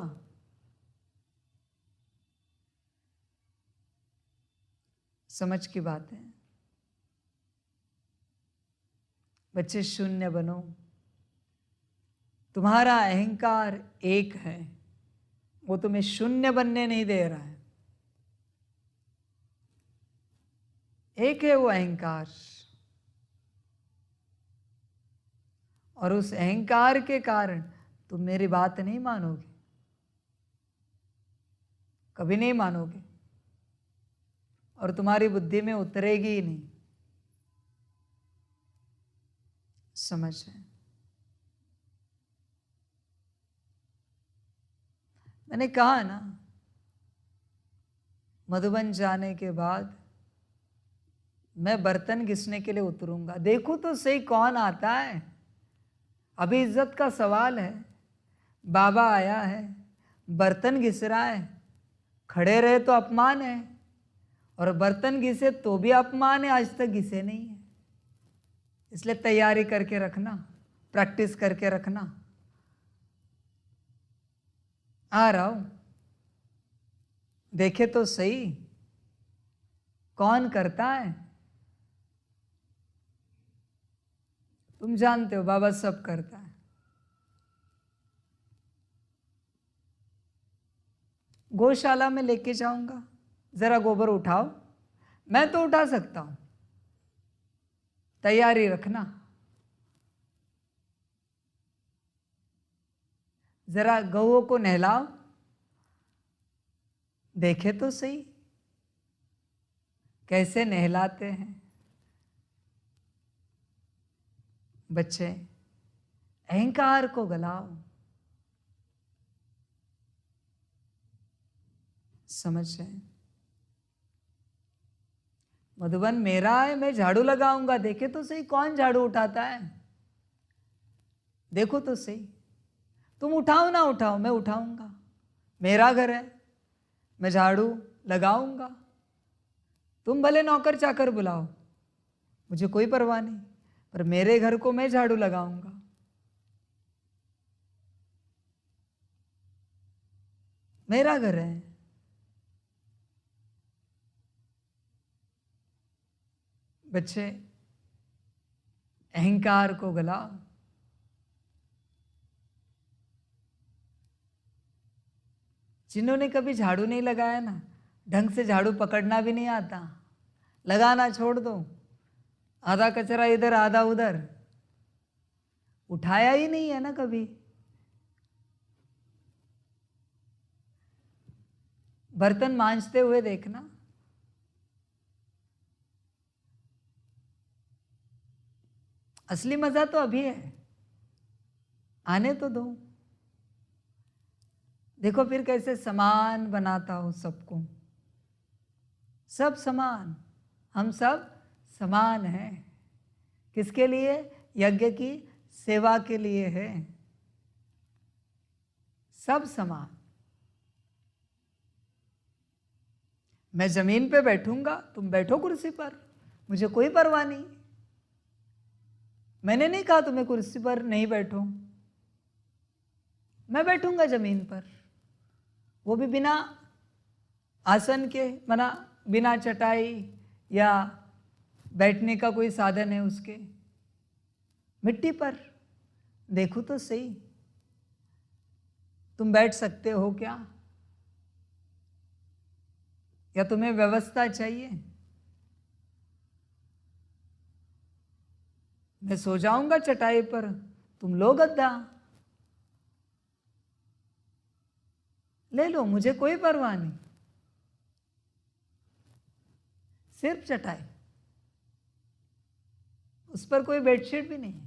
समझ की बात है। बच्चे शून्य बनो, तुम्हारा अहंकार एक है, वो तुम्हें शून्य बनने नहीं दे रहा है। एक है वो अहंकार, और उस अहंकार के कारण तुम मेरी बात नहीं मानोगे, कभी नहीं मानोगे, और तुम्हारी बुद्धि में उतरेगी ही नहीं। समझ है? मैंने कहा ना, मधुबन जाने के बाद मैं बर्तन घिसने के लिए उतरूंगा। देखो तो सही कौन आता है। अभी इज्जत का सवाल है। बाबा आया है, बर्तन घिस रहा है, खड़े रहे तो अपमान है, और बर्तन घिसे तो भी अपमान है। आज तक घिसे नहीं है, इसलिए तैयारी करके रखना, प्रैक्टिस करके रखना। आ रहा हूं, देखे तो सही कौन करता है। तुम जानते हो बाबा सब करता है। गौशाला में लेके जाऊंगा, जरा गोबर उठाओ। मैं तो उठा सकता हूं, तैयारी रखना। जरा गौओं को नहलाओ, देखे तो सही कैसे नहलाते हैं। बच्चे, अहंकार को गलाओ। समझ रहे? मधुबन मेरा है, मैं झाड़ू लगाऊंगा। देखे तो सही कौन झाड़ू उठाता है। देखो तो सही, तुम उठाओ ना उठाओ, मैं उठाऊंगा। मेरा घर है, मैं झाड़ू लगाऊंगा। तुम भले नौकर चाकर बुलाओ, मुझे कोई परवाह नहीं, पर मेरे घर को मैं झाड़ू लगाऊंगा। मेरा घर है। बच्चे, अहंकार को गलाओ। जिन्होंने कभी झाड़ू नहीं लगाया ना, ढंग से झाड़ू पकड़ना भी नहीं आता। लगाना छोड़ दो, आधा कचरा इधर आधा उधर, उठाया ही नहीं है ना कभी। बर्तन मांजते हुए देखना, असली मजा तो अभी है, आने तो दो। देखो फिर कैसे समान बनाता हो सबको। सब समान, हम सब समान हैं। किसके लिए? यज्ञ की सेवा के लिए है। सब समान। मैं जमीन पे बैठूंगा, तुम बैठो कुर्सी पर, मुझे कोई परवाह नहीं। मैंने नहीं कहा तुम्हें कुर्सी पर नहीं बैठो, मैं बैठूंगा जमीन पर, वो भी बिना आसन के, मना बिना चटाई या बैठने का कोई साधन है उसके, मिट्टी पर। देखो तो सही, तुम बैठ सकते हो क्या? या तुम्हें व्यवस्था चाहिए? मैं सो जाऊंगा चटाई पर, तुम लो गद्दा, ले लो, मुझे कोई परवाह नहीं। सिर्फ चटाई, उस पर कोई बेडशीट भी नहीं,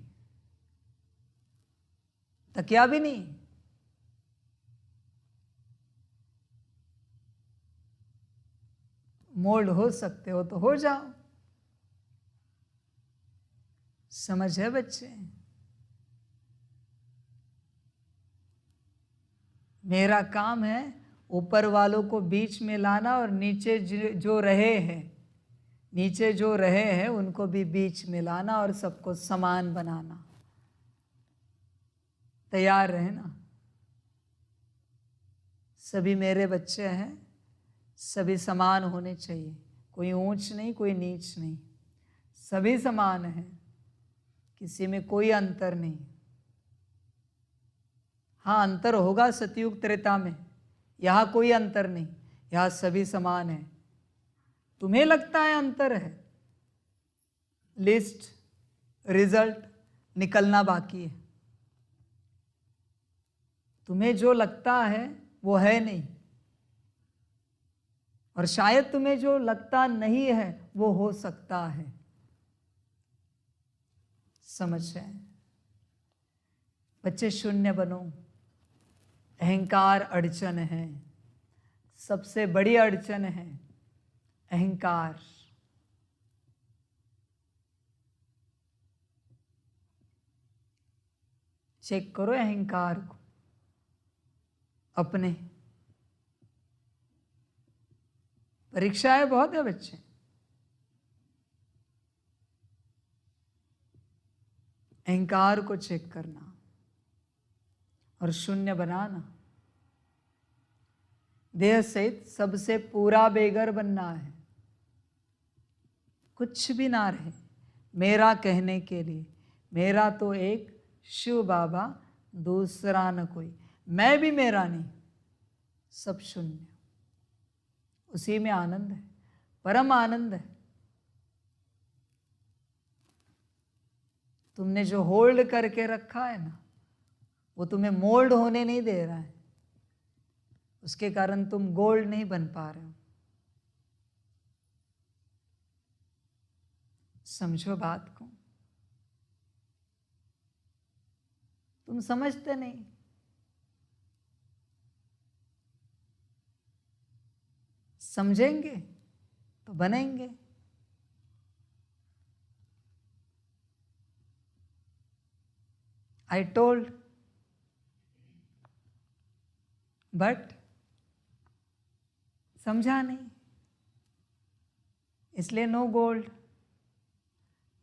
तकिया भी नहीं। मोल्ड हो सकते हो तो हो जाओ। समझ है बच्चे? मेरा काम है ऊपर वालों को बीच में लाना, और नीचे जो रहे हैं, नीचे जो रहे हैं उनको भी बीच में लाना, और सबको समान बनाना। तैयार रहना। सभी मेरे बच्चे हैं, सभी समान होने चाहिए। कोई ऊंच नहीं, कोई नीच नहीं, सभी समान हैं, किसी में कोई अंतर नहीं। हाँ अंतर होगा सतयुग त्रेता में, यहाँ कोई अंतर नहीं, यहाँ सभी समान है। तुम्हें लगता है अंतर है, लिस्ट रिजल्ट निकलना बाकी है। तुम्हें जो लगता है वो है नहीं, और शायद तुम्हें जो लगता नहीं है वो हो सकता है। समझ रहे हैं बच्चे? शून्य बनो। अहंकार अड़चन है, सबसे बड़ी अड़चन है अहंकार। चेक करो अहंकार को अपने। परीक्षाएं बहुत है बच्चे, अहंकार को चेक करना और शून्य बनाना। देह सहित सबसे पूरा बेघर बनना है, कुछ भी ना रहे मेरा कहने के लिए। मेरा तो एक शिव बाबा, दूसरा न कोई, मैं भी मेरा नहीं, सब शून्य। उसी में आनंद है, परम आनंद है। तुमने जो होल्ड करके रखा है ना, वो तुम्हें मोल्ड होने नहीं दे रहा है, उसके कारण तुम गोल्ड नहीं बन पा रहे हो। समझो बात को, तुम समझते नहीं। समझेंगे तो बनेंगे। I told, बट समझा नहीं, इसलिए नो गोल्ड,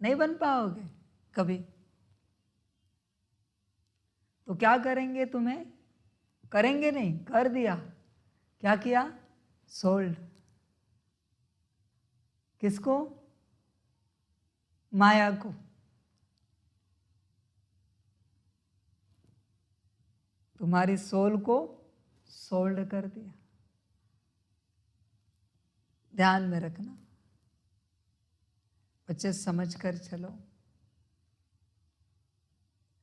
नहीं बन पाओगे कभी। तो क्या करेंगे? तुम्हें करेंगे नहीं, कर दिया। क्या किया? सोल्ड। किसको? माया को। तुम्हारी सोल को सोल्ड कर दिया। ध्यान में रखना बच्चे, समझ कर चलो।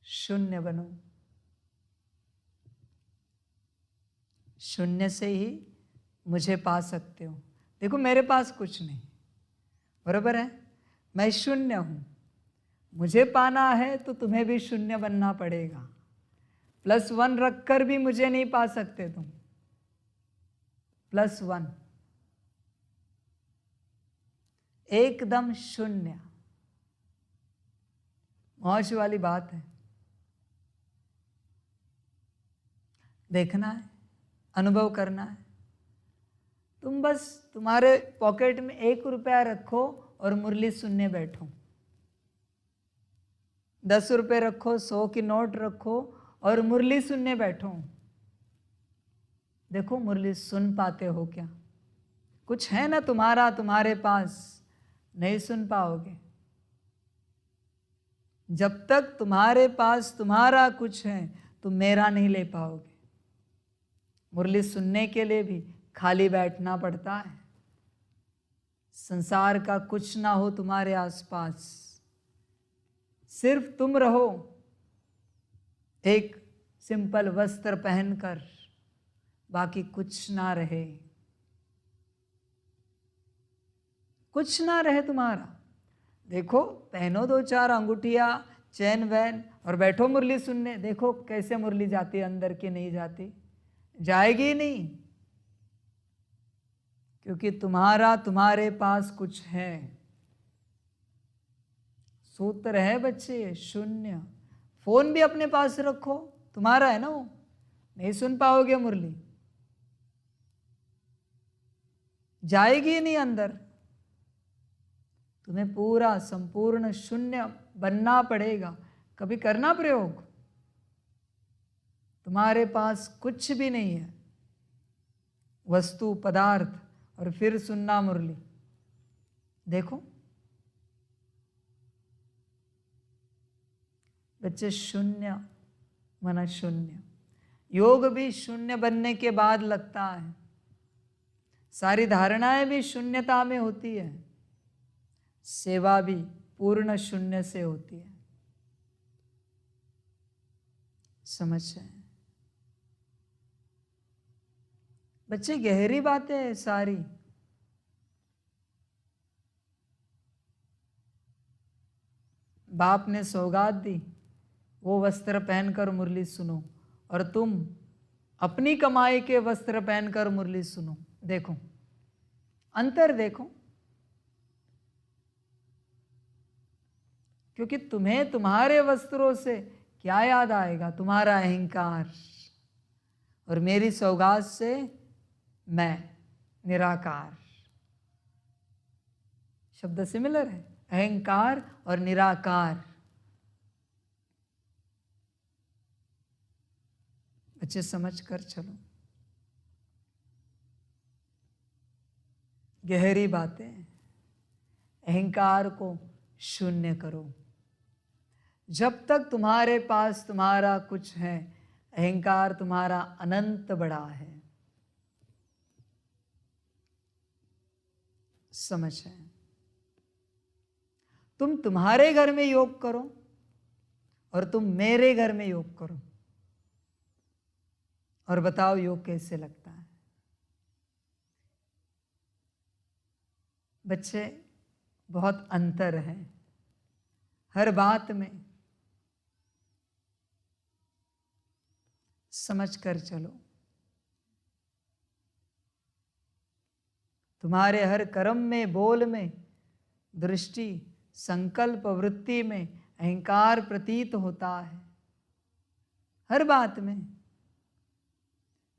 शून्य बनो। शून्य से ही मुझे पा सकते हो। देखो मेरे पास कुछ नहीं, बराबर है, मैं शून्य हूं। मुझे पाना है तो तुम्हें भी शून्य बनना पड़ेगा। +1 रखकर भी मुझे नहीं पा सकते तुम। +1 एकदम शून्य। मौज वाली बात है। देखना है, अनुभव करना है। तुम बस तुम्हारे पॉकेट में 1 रुपया रखो और मुरली सुनने बैठो। 10 रुपये रखो, 100 की नोट रखो और मुरली सुनने बैठो। देखो मुरली सुन पाते हो क्या? कुछ है ना तुम्हारा, तुम्हारे पास, नहीं सुन पाओगे। जब तक तुम्हारे पास तुम्हारा कुछ है तुम मेरा नहीं ले पाओगे। मुरली सुनने के लिए भी खाली बैठना पड़ता है। संसार का कुछ ना हो तुम्हारे आसपास, सिर्फ तुम रहो एक सिंपल वस्त्र पहनकर, बाकी कुछ ना रहे, कुछ ना रहे तुम्हारा। देखो पहनो 2-4 अंगूठिया, चैन वैन और बैठो मुरली सुनने। देखो कैसे मुरली जाती है अंदर की, नहीं जाती, जाएगी नहीं, क्योंकि तुम्हारे पास कुछ है। सूत्र है बच्चे, शून्य। फोन भी अपने पास रखो, तुम्हारा है ना वो, नहीं सुन पाओगे मुरली, जाएगी नहीं अंदर। तुम्हें पूरा संपूर्ण शून्य बनना पड़ेगा। कभी करना प्रयोग। तुम्हारे पास कुछ भी नहीं है, वस्तु पदार्थ, और फिर सुनना मुरली। देखो बच्चे, शून्य मन शून्य। योग भी शून्य बनने के बाद लगता है, सारी धारणाएं भी शून्यता में होती है, सेवा भी पूर्ण शून्य से होती है। समझ रहे हैं बच्चे? गहरी बातें हैं सारी। बाप ने सौगात दी, वो वस्त्र पहनकर मुरली सुनो, और तुम अपनी कमाई के वस्त्र पहनकर मुरली सुनो। देखो अंतर देखो, क्योंकि तुम्हें तुम्हारे वस्त्रों से क्या याद आएगा? तुम्हारा अहंकार। और मेरी सौगात से मैं निराकार। शब्द सिमिलर है, अहंकार और निराकार। बच्चे समझ कर चलो, गहरी बातें। अहंकार को शून्य करो। जब तक तुम्हारे पास तुम्हारा कुछ है, अहंकार तुम्हारा अनंत बड़ा है। समझ है? तुम तुम्हारे घर में योग करो और तुम मेरे घर में योग करो, और बताओ योग कैसे लगता है। बच्चे बहुत अंतर है हर बात में। समझ कर चलो, तुम्हारे हर कर्म में, बोल में, दृष्टि, संकल्प, वृत्ति में अहंकार प्रतीत होता है, हर बात में।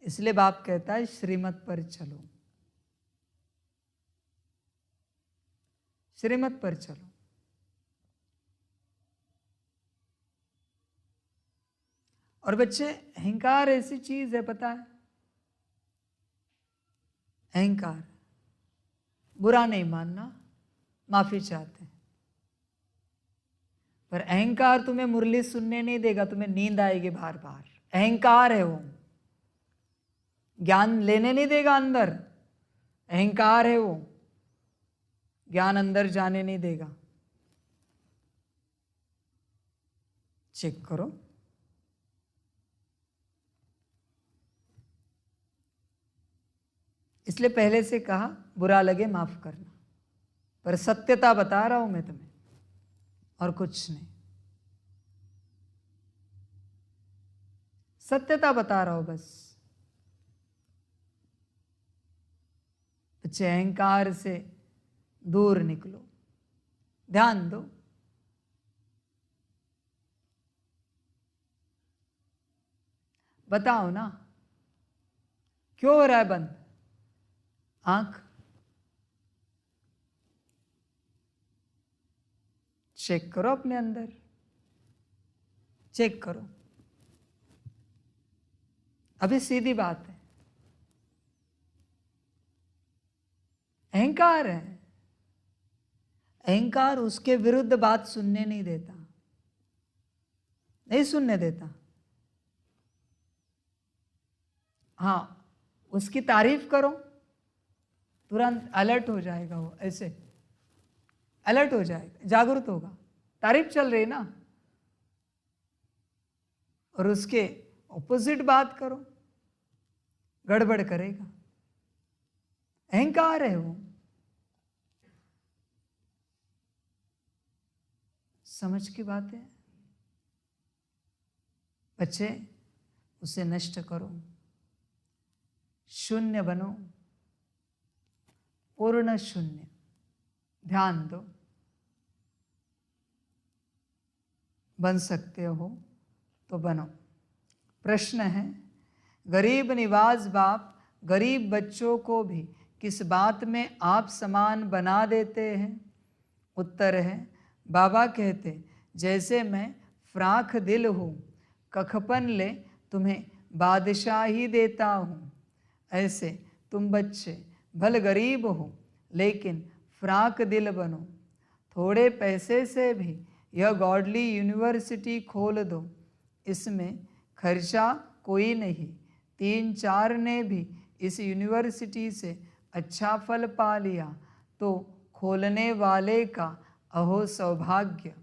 इसलिए बाप कहता है श्रीमत पर चलो, श्रीमत पर चलो। और बच्चे अहंकार ऐसी चीज है, पता है? अहंकार बुरा नहीं मानना, माफी चाहते हैं, पर अहंकार तुम्हें मुरली सुनने नहीं देगा, तुम्हें नींद आएगी बार बार। अहंकार है वो, ज्ञान लेने नहीं देगा अंदर। अहंकार है वो, ज्ञान अंदर जाने नहीं देगा। चेक करो। इसलिए पहले से कहा बुरा लगे माफ करना, पर सत्यता बता रहा हूं मैं तुम्हें, और कुछ नहीं। सत्यता बता रहा हूं बस। बच्चे अहंकार से दूर निकलो, ध्यान दो। बताओ ना, क्यों हो रहा है बंद? आंख चेक करो, अपने अंदर चेक करो। अभी सीधी बात है, अहंकार है। अहंकार उसके विरुद्ध बात सुनने नहीं देता, नहीं सुनने देता। हाँ, उसकी तारीफ करो, तुरंत अलर्ट हो जाएगा वो, ऐसे अलर्ट हो जाएगा, जागरूक होगा। तारीफ चल रही ना, और उसके ऑपोजिट बात करो, गड़बड़ करेगा। अहंकार है वो। समझ की बात है बच्चे? उसे नष्ट करो, शून्य बनो, पूर्ण शून्य। ध्यान दो, बन सकते हो तो बनो। प्रश्न है, गरीब निवाज बाप गरीब बच्चों को भी किस बात में आप समान बना देते हैं? उत्तर है, बाबा कहते जैसे मैं फ्राख दिल हूँ, कखपन ले तुम्हें बादशाही देता हूँ, ऐसे तुम बच्चे भल गरीब हो लेकिन फ्राक दिल बनो। थोड़े पैसे से भी यह गॉडली यूनिवर्सिटी खोल दो, इसमें खर्चा कोई नहीं। 3-4 ने भी इस यूनिवर्सिटी से अच्छा फल पा लिया तो खोलने वाले का अहो सौभाग्य।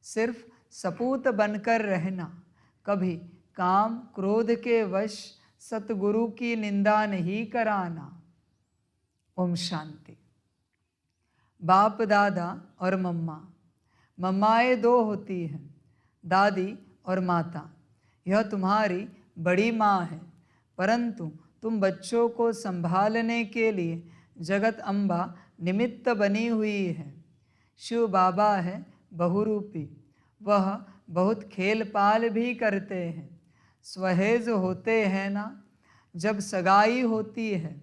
सिर्फ सपूत बनकर रहना, कभी काम क्रोध के वश सतगुरु की निंदा नहीं कराना। ओम शांति। बाप दादा और मम्मा। मम्माएं 2 होती हैं, दादी और माता। यह तुम्हारी बड़ी माँ है, परंतु तुम बच्चों को संभालने के लिए जगत अम्बा निमित्त बनी हुई है। शिव बाबा है बहुरूपी, वह बहुत खेल पाल भी करते हैं। सहेज होते हैं ना, जब सगाई होती है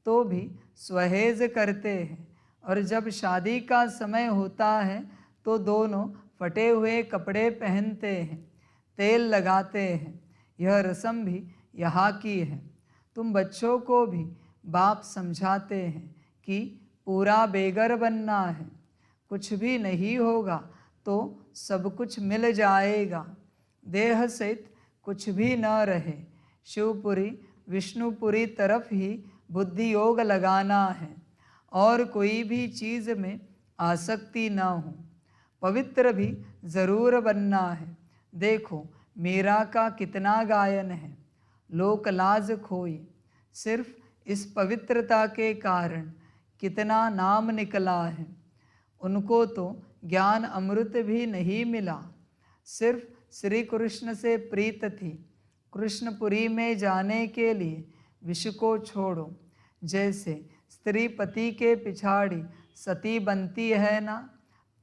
तो भी सहेज करते हैं, और जब शादी का समय होता है तो दोनों फटे हुए कपड़े पहनते हैं, तेल लगाते हैं। यह रस्म भी यहाँ की है। तुम बच्चों को भी बाप समझाते हैं कि पूरा बेगर बनना है, कुछ भी नहीं होगा तो सब कुछ मिल जाएगा। देह सहित कुछ भी न रहे, शिवपुरी विष्णुपुरी तरफ ही बुद्धि योग लगाना है, और कोई भी चीज़ में आसक्ति न हो। पवित्र भी ज़रूर बनना है। देखो मीरा का कितना गायन है, लोक लाज खोई। सिर्फ इस पवित्रता के कारण कितना नाम निकला है। उनको तो ज्ञान अमृत भी नहीं मिला, सिर्फ श्री कृष्ण से प्रीत थी। कृष्णपुरी में जाने के लिए विष को छोड़ो। जैसे स्त्री पति के पिछाड़ी सती बनती है ना,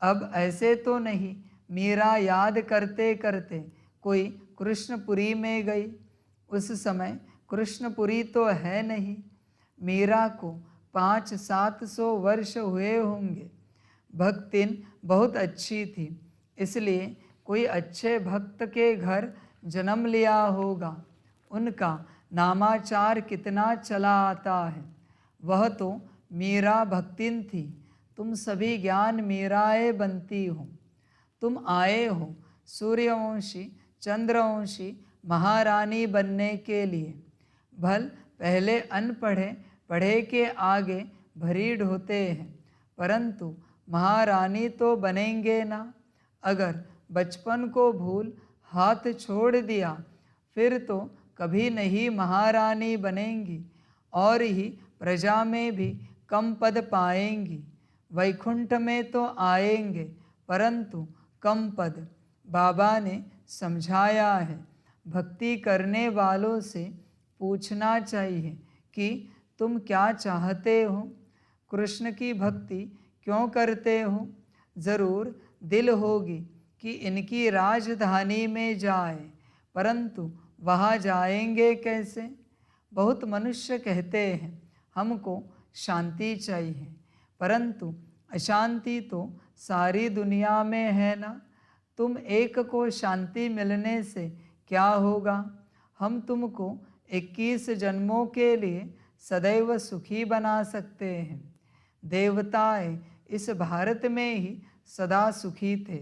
अब ऐसे तो नहीं मीरा याद करते करते कोई कृष्णपुरी में गई। उस समय कृष्णपुरी तो है नहीं। मीरा को 500-700 वर्ष हुए होंगे। भक्तिन बहुत अच्छी थी, इसलिए कोई अच्छे भक्त के घर जन्म लिया होगा। उनका नामाचार कितना चला आता है। वह तो मीरा भक्तिन थी। तुम सभी ज्ञान मीराएं बनती हो। तुम आए हो सूर्यवंशी चंद्रवंशी महारानी बनने के लिए। भल पहले अनपढ़े पढ़े के आगे भरीड़ होते हैं, परंतु महारानी तो बनेंगे ना। अगर बचपन को भूल हाथ छोड़ दिया फिर तो कभी नहीं महारानी बनेंगी, और ही प्रजा में भी कम पद पाएंगी। वैकुंठ में तो आएंगे परंतु कम पद। बाबा ने समझाया है, भक्ति करने वालों से पूछना चाहिए कि तुम क्या चाहते हो, कृष्ण की भक्ति क्यों करते हो। ज़रूर दिल होगी कि इनकी राजधानी में जाए, परंतु वहाँ जाएंगे कैसे। बहुत मनुष्य कहते हैं हमको शांति चाहिए, परंतु अशांति तो सारी दुनिया में है ना। तुम एक को शांति मिलने से क्या होगा। हम तुमको 21 जन्मों के लिए सदैव सुखी बना सकते हैं। देवताएं इस भारत में ही सदा सुखी थे।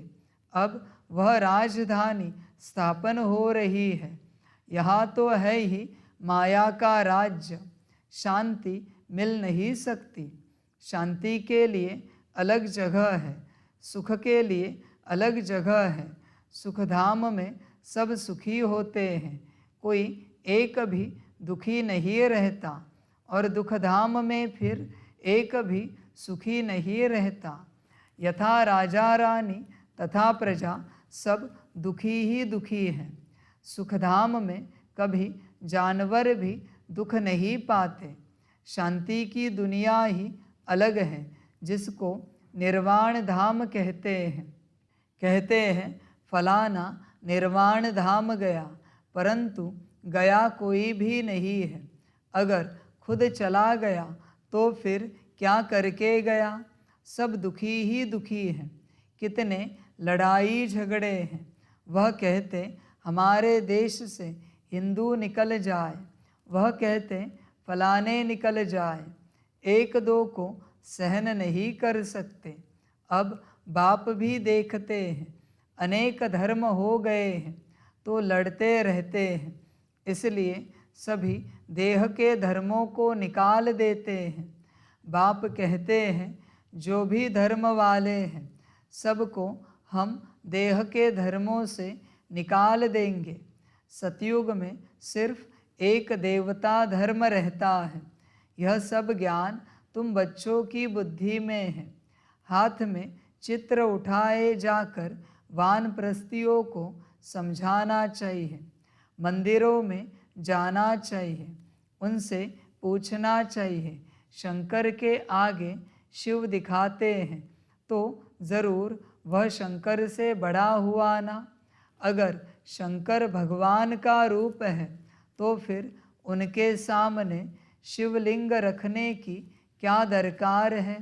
अब वह राजधानी स्थापन हो रही है। यहाँ तो है ही माया का राज्य। शांति मिल नहीं सकती। शांति के लिए अलग जगह है, सुख के लिए अलग जगह है। सुखधाम में सब सुखी होते हैं, कोई एक भी दुखी नहीं रहता, और दुखधाम में फिर एक भी सुखी नहीं रहता। यथा राजा रानी तथा प्रजा सब दुखी ही दुखी हैं। सुखधाम में कभी जानवर भी दुख नहीं पाते। शांति की दुनिया ही अलग है, जिसको निर्वाण धाम कहते हैं। कहते हैं फलाना निर्वाण धाम गया, परंतु गया कोई भी नहीं है। अगर खुद चला गया तो फिर क्या करके गया। सब दुखी ही दुखी हैं। कितने लड़ाई झगड़े हैं। वह कहते हमारे देश से हिंदू निकल जाए, वह कहते फलाने निकल जाए। एक दो को सहन नहीं कर सकते। अब बाप भी देखते हैं, अनेक धर्म हो गए हैं तो लड़ते रहते हैं। इसलिए सभी देह के धर्मों को निकाल देते हैं। बाप कहते हैं जो भी धर्म वाले हैं सबको हम देह के धर्मों से निकाल देंगे। सतयुग में सिर्फ एक देवता धर्म रहता है। यह सब ज्ञान तुम बच्चों की बुद्धि में है। हाथ में चित्र उठाए जाकर वानप्रस्थियों को समझाना चाहिए। मंदिरों में जाना चाहिए, उनसे पूछना चाहिए शंकर के आगे शिव दिखाते हैं तो ज़रूर वह शंकर से बड़ा हुआ ना। अगर शंकर भगवान का रूप है तो फिर उनके सामने शिवलिंग रखने की क्या दरकार है।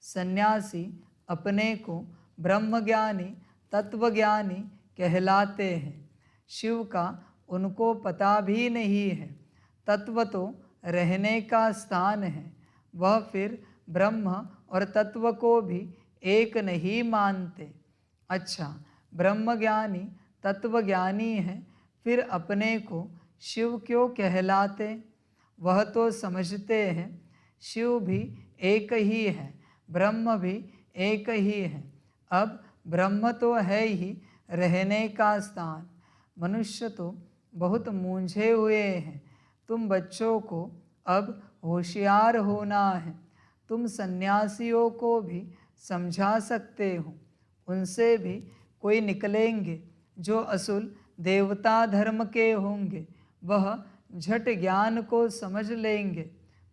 सन्यासी अपने को ब्रह्मज्ञानी तत्वज्ञानी कहलाते हैं। शिव का उनको पता भी नहीं है। तत्व तो रहने का स्थान है, वह फिर ब्रह्म और तत्व को भी एक नहीं मानते। अच्छा, ब्रह्मज्ञानी तत्वज्ञानी है, फिर अपने को शिव क्यों कहलाते। वह तो समझते हैं शिव भी एक ही है, ब्रह्म भी एक ही है। अब ब्रह्म तो है ही रहने का स्थान। मनुष्य तो बहुत मूंझे हुए हैं। तुम बच्चों को अब होशियार होना है। तुम सन्यासियों को भी समझा सकते हो, उनसे भी कोई निकलेंगे जो असुल देवता धर्म के होंगे, वह झट ज्ञान को समझ लेंगे।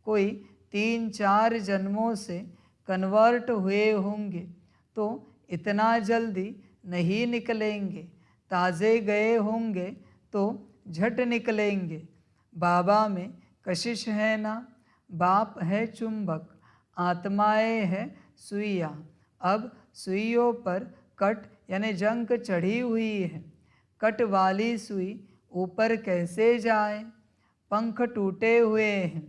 कोई 3-4 जन्मों से कन्वर्ट हुए होंगे तो इतना जल्दी नहीं निकलेंगे। ताज़े गए होंगे तो झट निकलेंगे। बाबा में कशिश है ना, बाप है चुंबक, आत्माएं है सुइया। अब सुइयों पर कट यानी जंक चढ़ी हुई है। कट वाली सुई ऊपर कैसे जाए। पंख टूटे हुए हैं।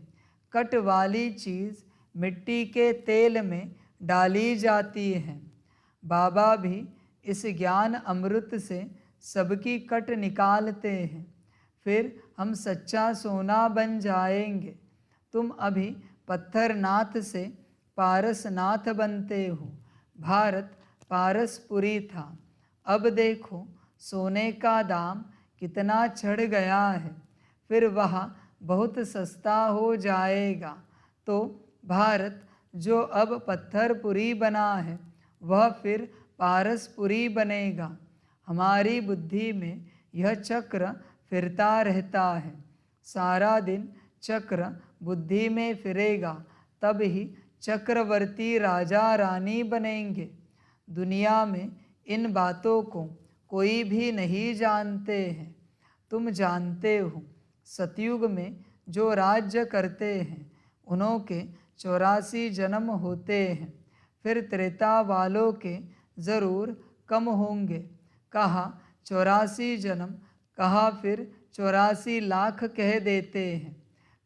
कट वाली चीज़ मिट्टी के तेल में डाली जाती है। बाबा भी इस ज्ञान अमृत से सबकी कट निकालते हैं, फिर हम सच्चा सोना बन जाएंगे। तुम अभी पत्थरनाथ से पारसनाथ बनते हो। भारत पारसपुरी था, अब देखो सोने का दाम कितना चढ़ गया है, फिर वह बहुत सस्ता हो जाएगा। तो भारत जो अब पत्थरपुरी बना है वह फिर पारसपुरी बनेगा। हमारी बुद्धि में यह चक्र फिरता रहता है। सारा दिन चक्र बुद्धि में फिरेगा, तब ही चक्रवर्ती राजा रानी बनेंगे। दुनिया में इन बातों को कोई भी नहीं जानते हैं, तुम जानते हो। सतयुग में जो राज्य करते हैं उन्हों के 84 जन्म होते हैं, फिर त्रेता वालों के ज़रूर कम होंगे। कहा 84 जन्म, कहा फिर 84 लाख कह देते हैं।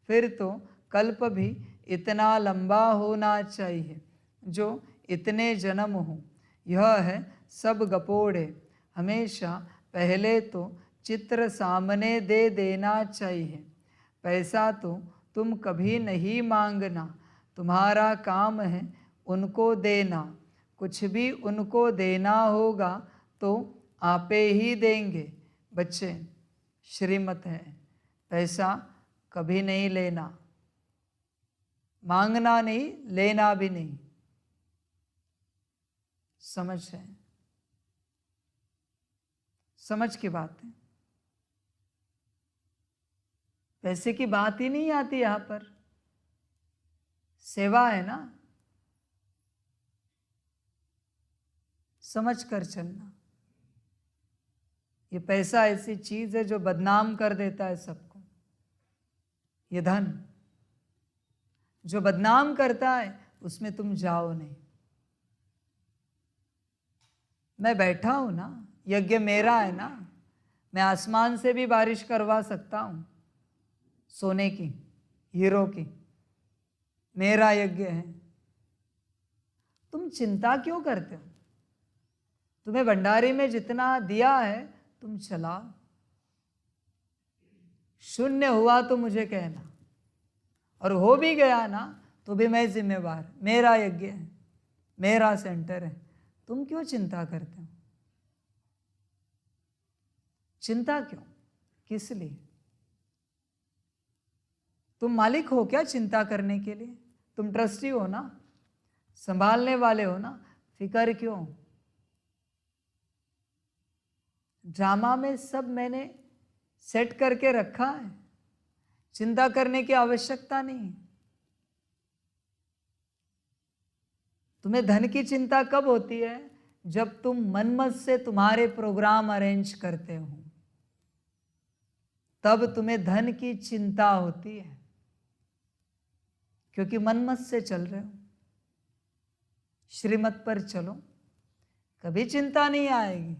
फिर तो कल्प भी इतना लंबा होना चाहिए जो इतने जन्म हों। यह है सब गपोड़े। हमेशा पहले तो चित्र सामने दे देना चाहिए। पैसा तो तुम कभी नहीं मांगना, तुम्हारा काम है उनको देना। कुछ भी उनको देना होगा तो आपे ही देंगे। बच्चे, श्रीमत है, पैसा कभी नहीं लेना, मांगना नहीं, लेना भी नहीं। समझ है, समझ की बात है। पैसे की बात ही नहीं आती यहां पर, सेवा है ना। समझ कर चलना। ये पैसा ऐसी चीज है जो बदनाम कर देता है सबको। ये धन जो बदनाम करता है उसमें तुम जाओ नहीं। मैं बैठा हूं ना, यज्ञ मेरा है ना, मैं आसमान से भी बारिश करवा सकता हूं, सोने की, हीरो की। मेरा यज्ञ है। तुम चिंता क्यों करते हो। तुम्हें भंडारी में जितना दिया है तुम चलाओ। शून्य हुआ तो मुझे कहना, और हो भी गया ना तो भी मैं जिम्मेवार, मेरा यज्ञ है, मेरा सेंटर है। तुम क्यों चिंता करते हो? चिंता क्यों? किस लिए? तुम मालिक हो क्या चिंता करने के लिए? तुम ट्रस्टी हो ना, संभालने वाले हो ना, फिकर क्यों? ड्रामा में सब मैंने सेट करके रखा है, चिंता करने की आवश्यकता नहीं। तुम्हें धन की चिंता कब होती है? जब तुम मनमत से तुम्हारे प्रोग्राम अरेंज करते हो, तब तुम्हें धन की चिंता होती है, क्योंकि मनमत से चल रहे हो। श्रीमत पर चलो, कभी चिंता नहीं आएगी।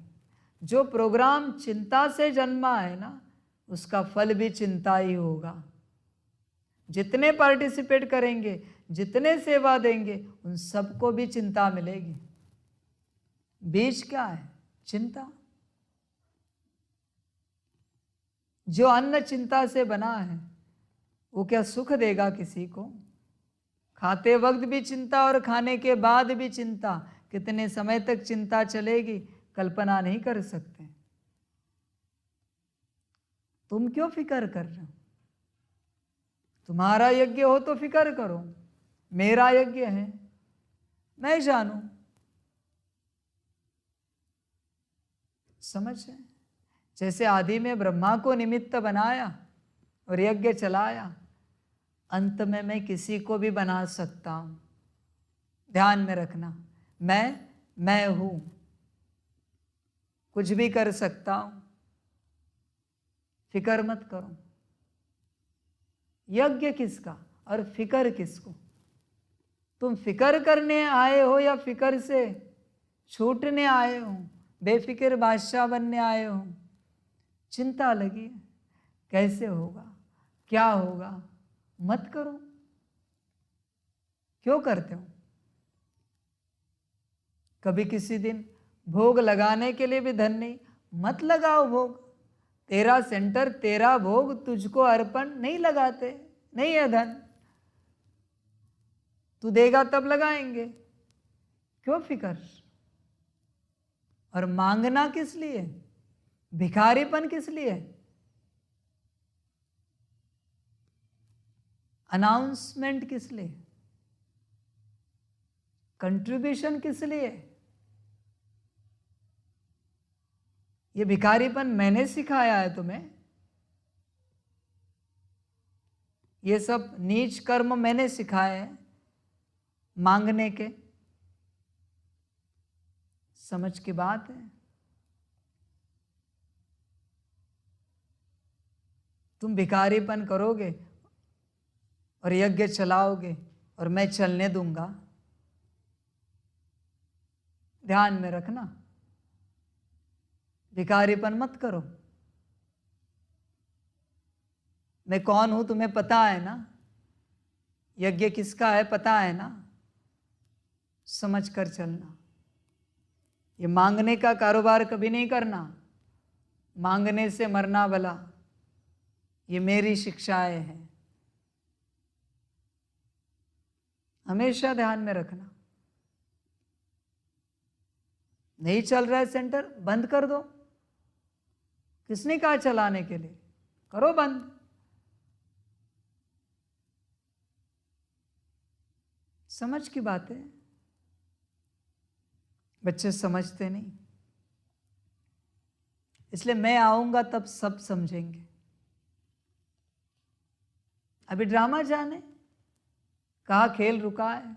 जो प्रोग्राम चिंता से जन्मा है ना, उसका फल भी चिंता ही होगा। जितने पार्टिसिपेट करेंगे, जितने सेवा देंगे, उन सबको भी चिंता मिलेगी। बीज क्या है? चिंता। जो अन्न चिंता से बना है, वो क्या सुख देगा किसी को? खाते वक्त भी चिंता और खाने के बाद भी चिंता। कितने समय तक चिंता चलेगी, कल्पना नहीं कर सकते। तुम क्यों फिकर कर रहे हो? तुम्हारा यज्ञ हो तो फिकर करो, मेरा यज्ञ है, मैं जानू। समझ है? जैसे आदि में ब्रह्मा को निमित्त बनाया और यज्ञ चलाया, अंत में मैं किसी को भी बना सकता हूं। ध्यान में रखना, मैं हूं, कुछ भी कर सकता हूं। फिकर मत करो। यज्ञ किसका और फिकर किसको? तुम फिकर करने आए हो या फिकर से छूटने आए हो? बेफिक्र बादशाह बनने आए हो? चिंता लगी है, कैसे होगा, क्या होगा? मत करो। क्यों करते हो? कभी किसी दिन भोग लगाने के लिए भी धन नहीं, मत लगाओ भोग। तेरा सेंटर, तेरा भोग, तुझको अर्पण नहीं लगाते, नहीं है धन। तू देगा तब लगाएंगे। क्यों फिकर? और मांगना किस लिए? भिखारीपन किस लिए? अनाउंसमेंट किस लिए? कंट्रीब्यूशन किस लिए? ये भिखारीपन मैंने सिखाया है तुम्हें? ये सब नीच कर्म मैंने सिखाए हैं मांगने के? समझ की बात है। तुम भिखारीपन करोगे और यज्ञ चलाओगे और मैं चलने दूंगा? ध्यान में रखना, भिखारीपन मत करो। मैं कौन हूं तुम्हें पता है ना, यज्ञ किसका है पता है ना, समझ कर चलना। ये मांगने का कारोबार कभी नहीं करना, मांगने से मरना भला। ये मेरी शिक्षाएं हैं, हमेशा ध्यान में रखना। नहीं चल रहा है सेंटर, बंद कर दो। किसने कहा चलाने के लिए? करो बंद। समझ की बात है। बच्चे समझते नहीं, इसलिए मैं आऊंगा तब सब समझेंगे। अभी ड्रामा जाने कहा, खेल रुका है,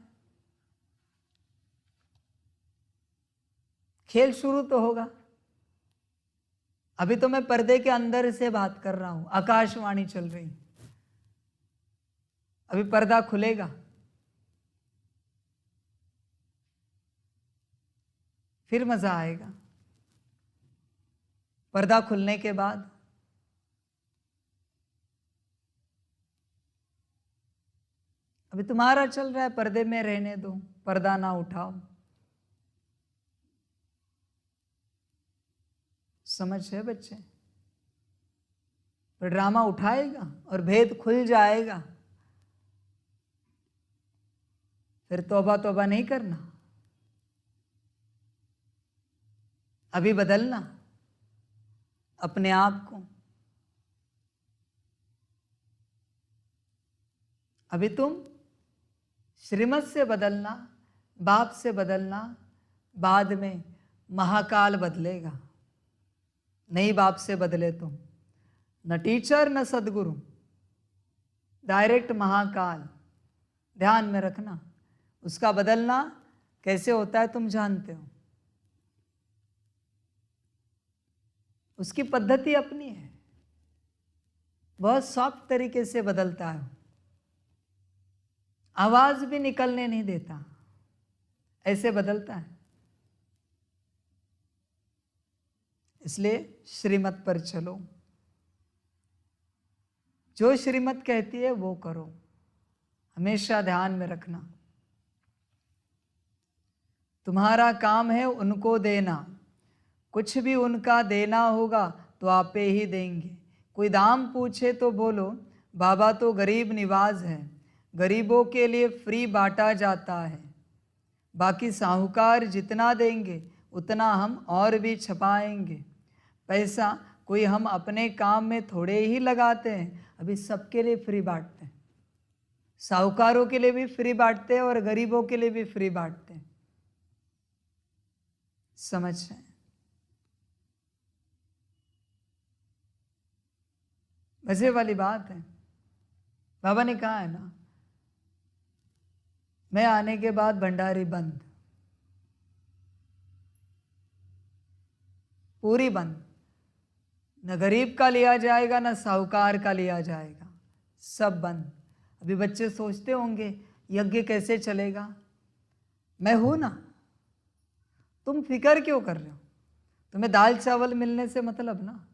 खेल शुरू तो होगा। अभी तो मैं पर्दे के अंदर से बात कर रहा हूं, आकाशवाणी चल रही, अभी पर्दा खुलेगा, फिर मजा आएगा। पर्दा खुलने के बाद अभी तुम्हारा चल रहा है, पर्दे में रहने दो, पर्दा ना उठाओ। समझ है बच्चे? पर ड्रामा उठाएगा और भेद खुल जाएगा, फिर तौबा तौबा नहीं करना, अभी बदलना अपने आप को। अभी तुम श्रीमत से बदलना, बाप से बदलना, बाद में महाकाल बदलेगा। नहीं बाप से बदले तुम, न टीचर न सदगुरु, डायरेक्ट महाकाल। ध्यान में रखना, उसका बदलना कैसे होता है तुम जानते हो, उसकी पद्धति अपनी है, बहुत सॉफ्ट तरीके से बदलता है, आवाज भी निकलने नहीं देता, ऐसे बदलता है। इसलिए श्रीमत पर चलो, जो श्रीमत कहती है वो करो, हमेशा ध्यान में रखना। तुम्हारा काम है उनको देना, कुछ भी उनका देना होगा तो आपे ही देंगे। कोई दाम पूछे तो बोलो बाबा तो गरीब निवाज है, गरीबों के लिए फ्री बांटा जाता है। बाकी साहूकार जितना देंगे उतना हम और भी छपाएंगे। पैसा कोई हम अपने काम में थोड़े ही लगाते हैं, अभी सबके लिए फ्री बांटते हैं, साहूकारों के लिए भी फ्री बांटते हैं और गरीबों के लिए भी फ्री बांटते हैं। समझ रहे हैं? मजे वाली बात है। बाबा ने कहा है ना, मैं आने के बाद भंडारी बंद, पूरी बंद, न गरीब का लिया जाएगा न साहूकार का लिया जाएगा, सब बंद। अभी बच्चे सोचते होंगे यज्ञ कैसे चलेगा, मैं हूं ना, तुम फिक्र क्यों कर रहे हो? तुम्हें दाल चावल मिलने से मतलब ना,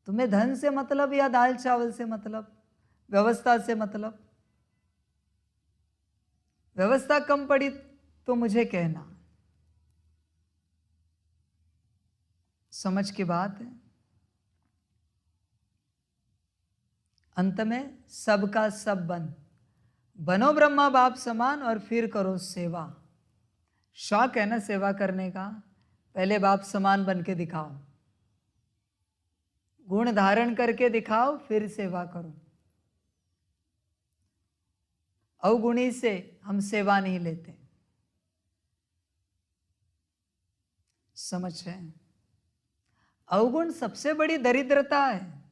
तुम्हें धन से मतलब या दाल चावल से मतलब, व्यवस्था से मतलब? व्यवस्था कम पड़ी तो मुझे कहना, समझ की बात है। अंत में सबका सब बनो ब्रह्मा बाप समान और फिर करो सेवा। शौक है ना सेवा करने का, पहले बाप समान बन के दिखाओ, गुण धारण करके दिखाओ, फिर सेवा करो। अवगुणी से हम सेवा नहीं लेते, समझ रहे हैं? अवगुण सबसे बड़ी दरिद्रता है,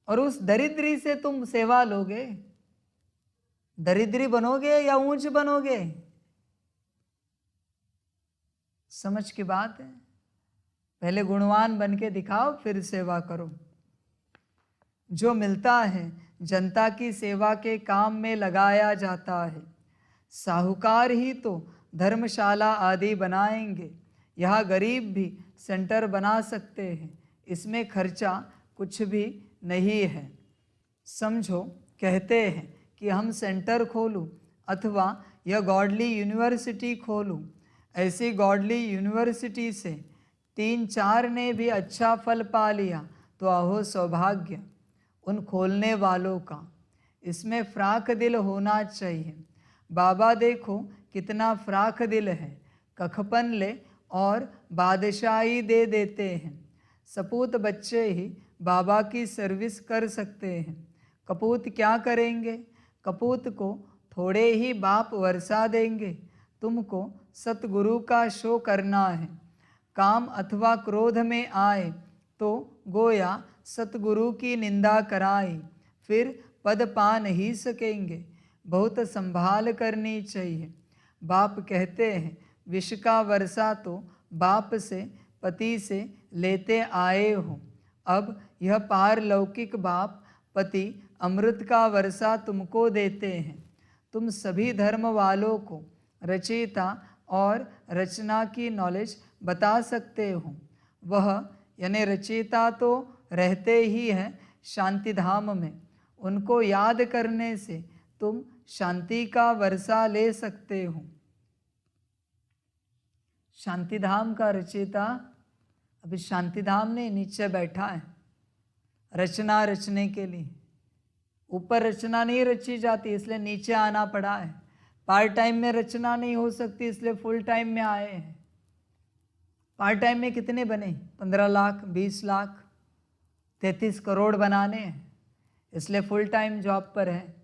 और उस दरिद्री से तुम सेवा लोगे, दरिद्री बनोगे या ऊंच बनोगे? समझ की बात है। पहले गुणवान बन के दिखाओ, फिर सेवा करो। जो मिलता है जनता की सेवा के काम में लगाया जाता है। साहूकार ही तो धर्मशाला आदि बनाएंगे, यहाँ गरीब भी सेंटर बना सकते हैं, इसमें खर्चा कुछ भी नहीं है। समझो, कहते हैं कि हम सेंटर खोलूं अथवा यह गॉडली यूनिवर्सिटी खोलूं, ऐसी गॉडली यूनिवर्सिटी से 3-4 ने भी अच्छा फल पा लिया तो अहो सौभाग्य उन खोलने वालों का। इसमें फ्राक दिल होना चाहिए। बाबा देखो कितना फ्राक दिल है, कखपन ले और बादशाही दे देते हैं। सपूत बच्चे ही बाबा की सर्विस कर सकते हैं। कपूत क्या करेंगे? कपूत को थोड़े ही बाप वर्षा देंगे। तुमको सतगुरु का शो करना है। काम अथवा क्रोध में आए तो गोया सतगुरु की निंदा कराई, फिर पद पा नहीं सकेंगे। बहुत संभाल करनी चाहिए। बाप कहते हैं विष का वर्षा तो बाप से पति से लेते आए हो, अब यह पारलौकिक बाप पति अमृत का वर्षा तुमको देते हैं। तुम सभी धर्म वालों को रचयिता और रचना की नॉलेज बता सकते हो। वह यानी रचयिता तो रहते ही हैं शांति धाम में, उनको याद करने से तुम शांति का वर्षा ले सकते हो। शांति धाम का रचयिता अभी शांतिधाम ने नीचे बैठा है रचना रचने के लिए। ऊपर रचना नहीं रची जाती इसलिए नीचे आना पड़ा है। पार्ट टाइम में रचना नहीं हो सकती इसलिए फुल टाइम में आए हैं। पार्ट टाइम में कितने बने? 15 लाख, 20 लाख, 33 करोड़ बनाने हैं, इसलिए फुल टाइम जॉब पर है,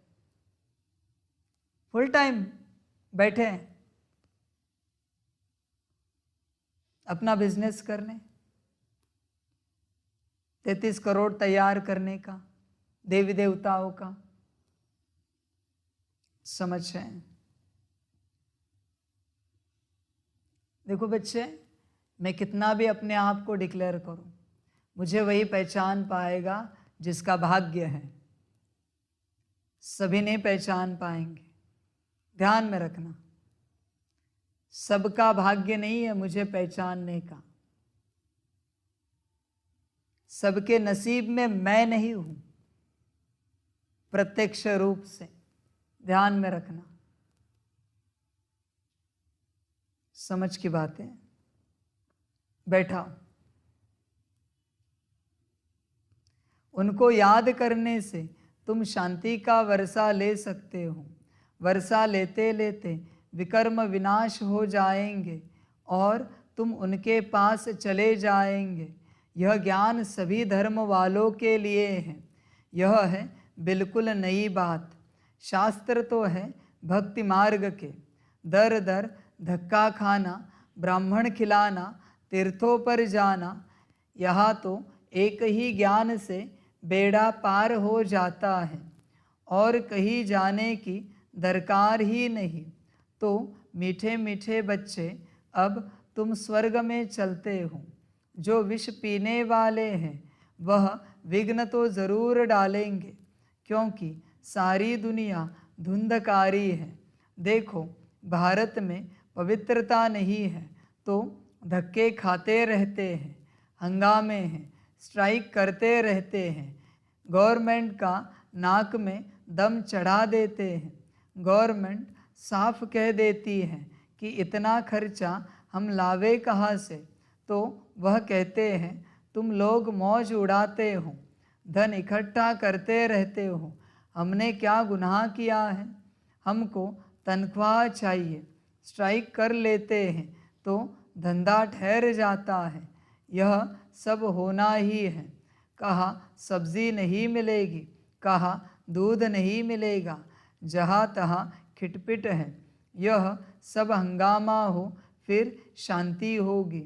फुल टाइम बैठे हैं अपना बिजनेस करने, 33 करोड़ तैयार करने का, देवी देवताओं का। समझ है? देखो बच्चे, मैं कितना भी अपने आप को डिक्लेयर करूं, मुझे वही पहचान पाएगा जिसका भाग्य है। सभी नहीं पहचान पाएंगे, ध्यान में रखना। सबका भाग्य नहीं है मुझे पहचानने का। सबके नसीब में मैं नहीं हूं प्रत्यक्ष रूप से, ध्यान में रखना। समझ की बात है। बैठा उनको याद करने से तुम शांति का वर्षा ले सकते हो। वर्षा लेते लेते विकर्म विनाश हो जाएंगे और तुम उनके पास चले जाएंगे। यह ज्ञान सभी धर्म वालों के लिए है। यह है बिल्कुल नई बात। शास्त्र तो है भक्ति मार्ग के, दर दर धक्का खाना, ब्राह्मण खिलाना, तीर्थों पर जाना। यहाँ तो एक ही ज्ञान से बेड़ा पार हो जाता है और कहीं जाने की दरकार ही नहीं। तो मीठे मीठे बच्चे, अब तुम स्वर्ग में चलते हो। जो विष पीने वाले हैं वह विघ्न तो ज़रूर डालेंगे, क्योंकि सारी दुनिया धुंधकारी है। देखो, भारत में पवित्रता नहीं है तो धक्के खाते रहते हैं, हंगामे हैं, स्ट्राइक करते रहते हैं, गवर्नमेंट का नाक में दम चढ़ा देते हैं। गवर्नमेंट साफ कह देती है कि इतना खर्चा हम लावे कहाँ से, तो वह कहते हैं तुम लोग मौज उड़ाते हो, धन इकट्ठा करते रहते हो। हमने क्या गुनाह किया है? हमको तनख्वाह चाहिए, स्ट्राइक कर लेते हैं तो धंधा ठहर जाता है। यह सब होना ही है। कहा सब्जी नहीं मिलेगी, कहा दूध नहीं मिलेगा, जहाँ तहाँ खिटपिट है। यह सब हंगामा हो फिर शांति होगी।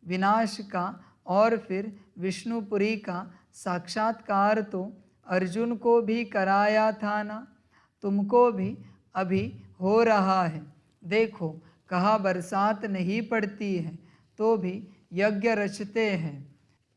विनाश का और फिर विष्णुपुरी का साक्षात्कार तो अर्जुन को भी कराया था ना, तुमको भी अभी हो रहा है। देखो, कहा बरसात नहीं पड़ती है तो भी यज्ञ रचते हैं,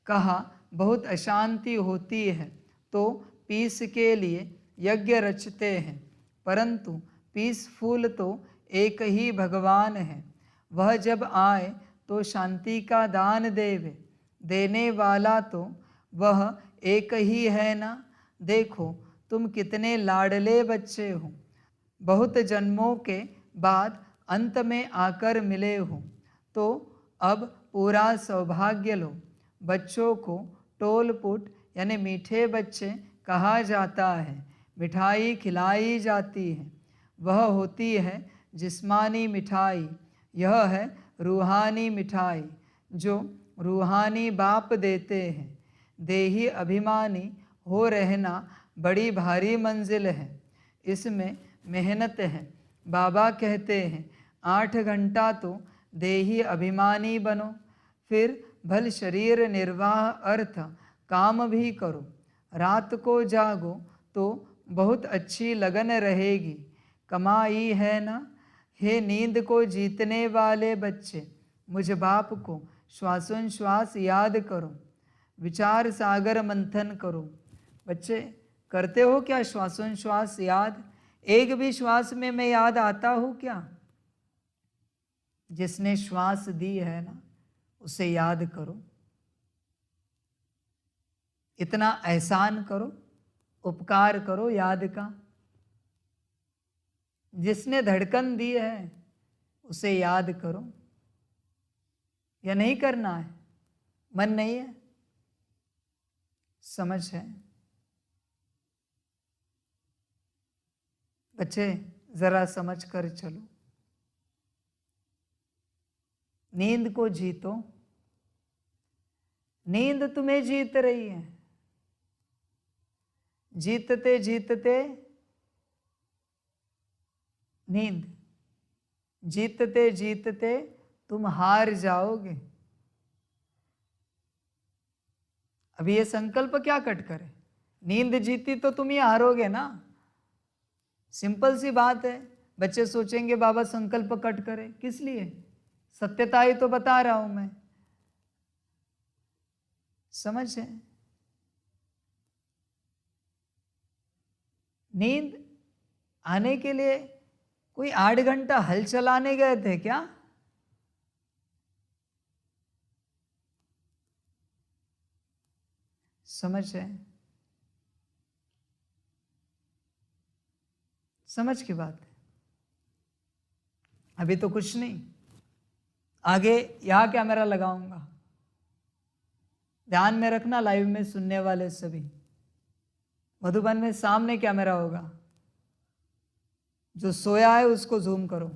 कहा बहुत अशांति होती है तो पीस के लिए यज्ञ रचते हैं। परंतु पीसफुल तो एक ही भगवान है। वह जब आए तो शांति का दान देवे, देने वाला तो वह एक ही है ना। देखो, तुम कितने लाडले बच्चे हो, बहुत जन्मों के बाद अंत में आकर मिले हो, तो अब पूरा सौभाग्य लो। बच्चों को टोलपुट यानी मीठे बच्चे कहा जाता है। मिठाई खिलाई जाती है, वह होती है जिस्मानी मिठाई। यह है रूहानी मिठाई जो रूहानी बाप देते हैं। देही अभिमानी हो रहना बड़ी भारी मंजिल है, इसमें मेहनत है। बाबा कहते हैं 8 घंटा तो देही अभिमानी बनो, फिर भल शरीर निर्वाह अर्थ काम भी करो। रात को जागो तो बहुत अच्छी लगन रहेगी, कमाई है ना। हे नींद को जीतने वाले बच्चे, मुझ बाप को श्वासोच्छ्वास याद करो, विचार सागर मंथन करो। बच्चे, करते हो क्या श्वासोच्छ्वास याद? एक भी श्वास में मैं याद आता हूँ क्या? जिसने श्वास दी है ना, उसे याद करो। इतना एहसान करो, उपकार करो याद का। जिसने धड़कन दी है उसे याद करो, या नहीं करना है? मन नहीं है, समझ है। बच्चे जरा समझ कर चलो, नींद को जीतो, नींद तुम्हें जीत रही है। जीतते जीतते नींद, जीतते जीतते तुम हार जाओगे। अभी ये संकल्प क्या कट करे, नींद जीती तो तुम ही हारोगे ना। सिंपल सी बात है। बच्चे सोचेंगे बाबा संकल्प कट करे, किस लिए? सत्यता ही तो बता रहा हूं मैं, समझ है। नींद आने के लिए कोई 8 घंटा हल चलाने गए थे क्या? समझ है, समझ की बात है। अभी तो कुछ नहीं, आगे यहां कैमरा लगाऊंगा, ध्यान में रखना। लाइव में सुनने वाले सभी, मधुबन में सामने कैमरा होगा, जो सोया है उसको जूम करो,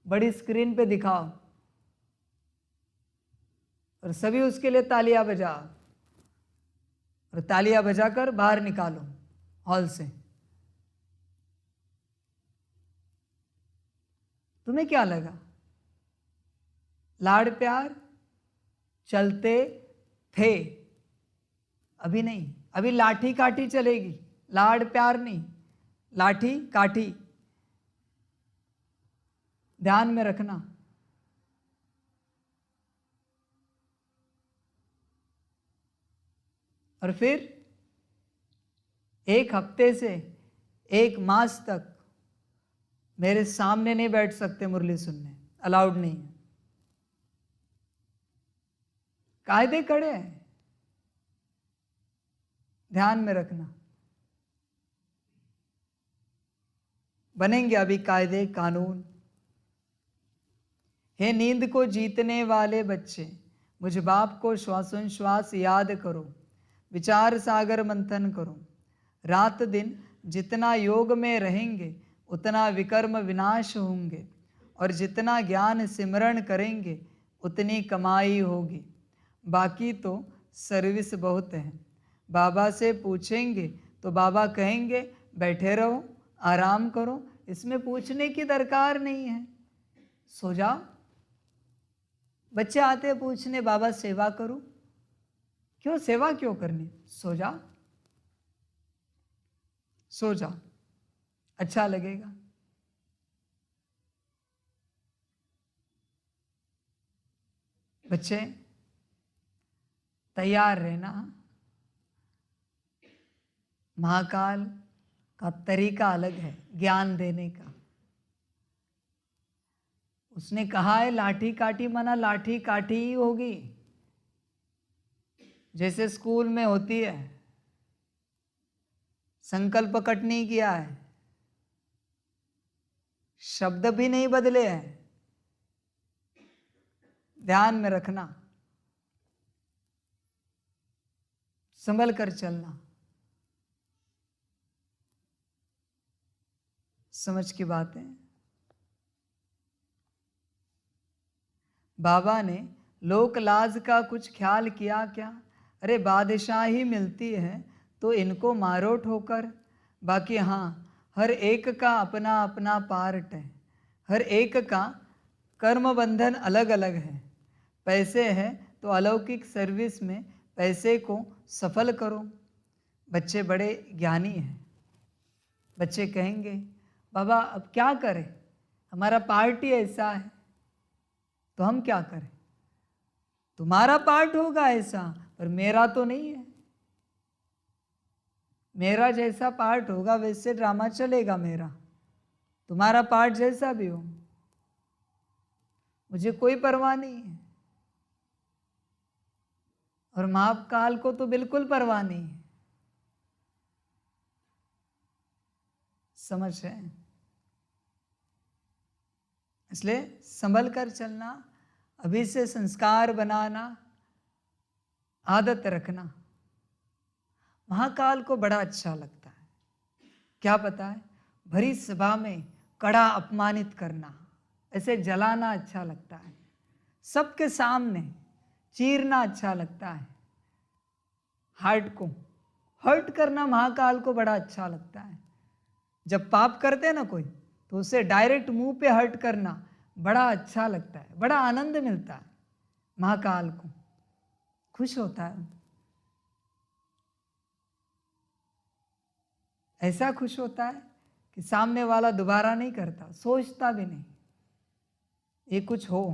बड़ी स्क्रीन पे दिखाओ और सभी उसके लिए तालियां बजाओ और तालियां बजाकर बाहर निकालो हॉल से। तुम्हें क्या लगा? लाड़ प्यार चलते थे, अभी नहीं, अभी लाठी काठी चलेगी। लाड़ प्यार नहीं, लाठी काठी, ध्यान में रखना। और फिर 1 हफ्ते से 1 मास तक मेरे सामने नहीं बैठ सकते मुरली सुनने, अलाउड नहीं है। कायदे कड़े हैं, ध्यान में रखना। बनेंगे अभी कायदे कानून। हे नींद को जीतने वाले बच्चे, मुझ बाप को श्वासोश्वास याद करो, विचार सागर मंथन करो। रात दिन जितना योग में रहेंगे उतना विकर्म विनाश होंगे, और जितना ज्ञान सिमरण करेंगे उतनी कमाई होगी। बाकी तो सर्विस बहुत है। बाबा से पूछेंगे तो बाबा कहेंगे बैठे रहो, आराम करो, इसमें पूछने की दरकार नहीं है, सो जाओ। बच्चे आते हैं पूछने बाबा सेवा करूं, क्यों सेवा क्यों करनी? सो जाओ, सो जाओ, अच्छा लगेगा। बच्चे तैयार रहना। महाकाल का तरीका अलग है ज्ञान देने का। उसने कहा है लाठी काठी, मना लाठी काठी ही होगी, जैसे स्कूल में होती है। संकल्प कट नहीं किया है, शब्द भी नहीं बदले हैं, ध्यान में रखना, संभल कर चलना। समझ की बात है। बाबा ने लोक लाज का कुछ ख्याल किया क्या? अरे बादशाही मिलती है तो इनको मारो ठोकर। बाकी हाँ, हर एक का अपना अपना पार्ट है, हर एक का कर्म बंधन अलग अलग है। पैसे है तो अलौकिक सर्विस में पैसे को सफल करो। बच्चे बड़े ज्ञानी हैं। बच्चे कहेंगे बाबा अब क्या करें, हमारा पार्ट ही ऐसा है, तो हम क्या करें? तुम्हारा पार्ट होगा ऐसा, पर मेरा तो नहीं है। मेरा जैसा पार्ट होगा वैसे ड्रामा चलेगा मेरा, तुम्हारा पार्ट जैसा भी हो, मुझे कोई परवाह नहीं है। और महाकाल को तो बिल्कुल परवाह नहीं है। समझ है? इसलिए संभल कर चलना, अभी से संस्कार बनाना, आदत रखना। महाकाल को बड़ा अच्छा लगता है, क्या पता है, भरी सभा में कड़ा अपमानित करना, ऐसे जलाना अच्छा लगता है, सबके सामने चीरना अच्छा लगता है, हार्ट को हर्ट करना महाकाल को बड़ा अच्छा लगता है। जब पाप करते हैं ना कोई, तो उसे डायरेक्ट मुंह पे हर्ट करना बड़ा अच्छा लगता है, बड़ा आनंद मिलता है महाकाल को, खुश होता है। ऐसा खुश होता है कि सामने वाला दोबारा नहीं करता, सोचता भी नहीं ये कुछ हो।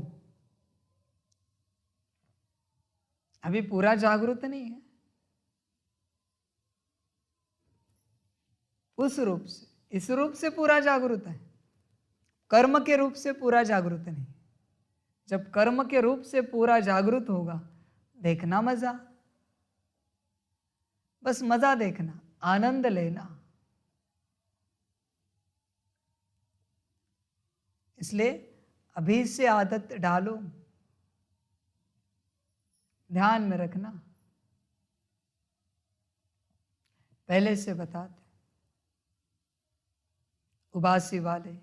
अभी पूरा जागरूक नहीं है उस रूप से, इस रूप से पूरा जागरूक है, कर्म के रूप से पूरा जागरूक नहीं। जब कर्म के रूप से पूरा जागरूक होगा, देखना मजा, बस मजा देखना, आनंद लेना। इसलिए अभी से आदत डालो, ध्यान में रखना। पहले से बताते, उबासी वाले,